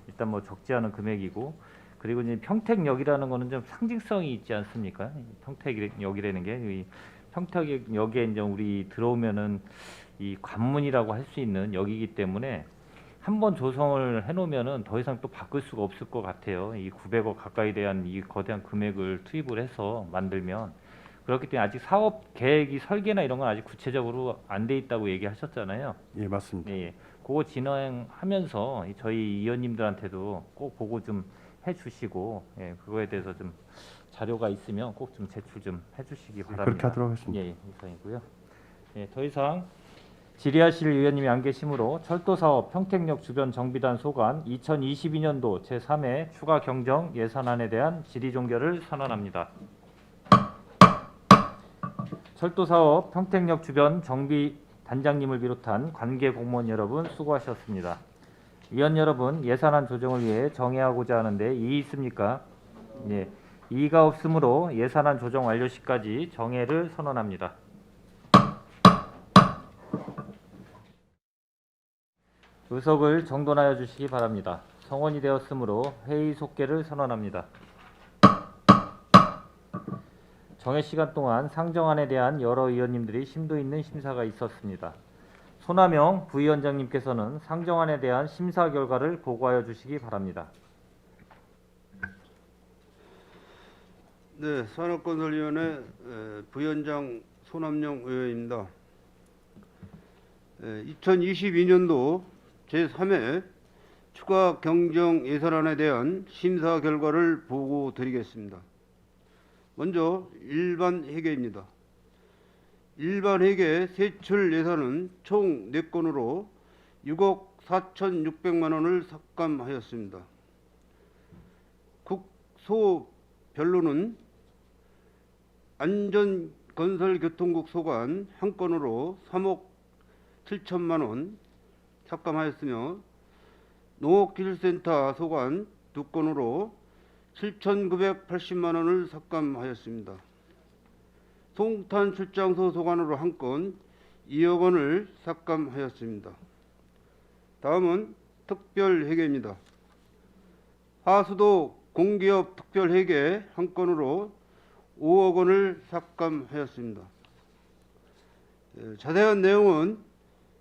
일단 뭐 적지 않은 금액이고 그리고 이제 평택역이라는 거는 좀 상징성이 있지 않습니까? 평택역이라는 게 이 평택역에 이제 우리 들어오면은 이 관문이라고 할 수 있는 역이기 때문에 한번 조성을 해놓으면은 더 이상 또 바꿀 수가 없을 것 같아요. 이 900억 가까이 대한 이 거대한 금액을 투입을 해서 만들면 그렇기 때문에 아직 사업 계획이 설계나 이런 건 아직 구체적으로 안 돼 있다고 얘기하셨잖아요. 예, 맞습니다. 예, 그거 진행하면서 저희 의원님들한테도 꼭 보고 좀 해주시고 예, 그거에 대해서 좀 자료가 있으면 꼭 좀 제출 좀 해주시기 바랍니다. 그렇게 하도록 하겠습니다. 예, 이상이고요. 예, 더 이상 질의하실 의원님이 안 계시므로 철도사업 평택역 주변 정비단 소관 2022년도 제3회 추가 경정 예산안에 대한 질의 종결을 선언합니다. 철도사업 평택역 주변 정비 단장님을 비롯한 관계 공무원 여러분 수고하셨습니다. 위원 여러분, 예산안 조정을 위해 정해하고자 하는데 이의 있습니까? 예, 이의가 없으므로 예산안 조정 완료 시까지 정해를 선언합니다. 의석을 정돈하여 주시기 바랍니다. 성원이 되었으므로 회의 속개를 선언합니다. 정해 시간 동안 상정안에 대한 여러 의원님들이 심도 있는 심사가 있었습니다. 손하명 부위원장님께서는 상정안에 대한 심사 결과를 보고하여 주시기 바랍니다. 네, 산업건설위원회 부위원장 손함영 의원입니다. 2022년도 제3회 추가 경정 예산안에 대한 심사 결과를 보고 드리겠습니다. 먼저 일반 회계입니다. 일반 회계 세출 예산은 총 4건으로 6억 4,600만 원을 삭감하였습니다. 국소별로는 안전건설교통국 소관 1건으로 3억 7천만 원 삭감하였으며 농업기술센터 소관 2건으로 7,980만 원을 삭감하였습니다. 송탄출장소 소관으로 1건 2억 원을 삭감하였습니다. 다음은 특별회계입니다. 하수도 공기업 특별회계 1건으로 5억 원을 삭감하였습니다. 자세한 내용은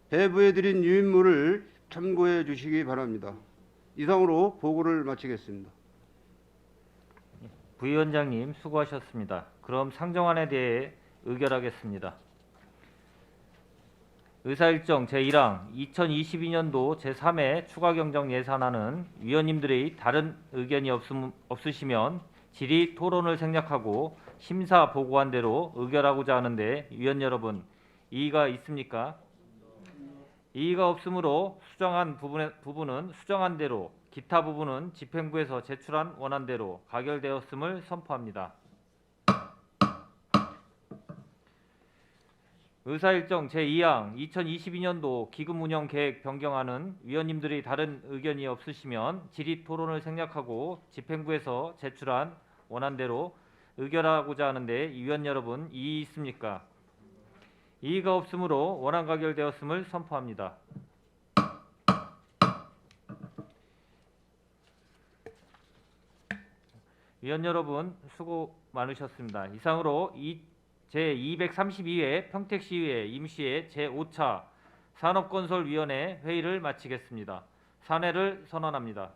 배부해드린 유인물을 참고해 주시기 바랍니다. 이상으로 보고를 마치겠습니다. 부위원장님 수고하셨습니다. 그럼 상정안에 대해 의결하겠습니다. 의사일정 제1항 2022년도 제3회 추가경정 예산안은 위원님들의 다른 의견이 없으시면 질의 토론을 생략하고 심사 보고한 대로 의결하고자 하는데 위원 여러분 이의가 있습니까? 이의가 없으므로 수정한 부분은 수정한 대로 기타 부분은 집행부에서 제출한 원안대로 가결되었음을 선포합니다. 의사일정 제2항 2022년도 기금운영 계획 변경안은 위원님들이 다른 의견이 없으시면 질의 토론을 생략하고 집행부에서 제출한 원안대로 의결하고자 하는데 위원 여러분 이의 있습니까? 이의가 없으므로 원안 가결되었음을 선포합니다. 위원 여러분 수고 많으셨습니다. 이상으로 제232회 평택시의회 임시회 제5차 산업건설위원회 회의를 마치겠습니다. 산회를 선언합니다.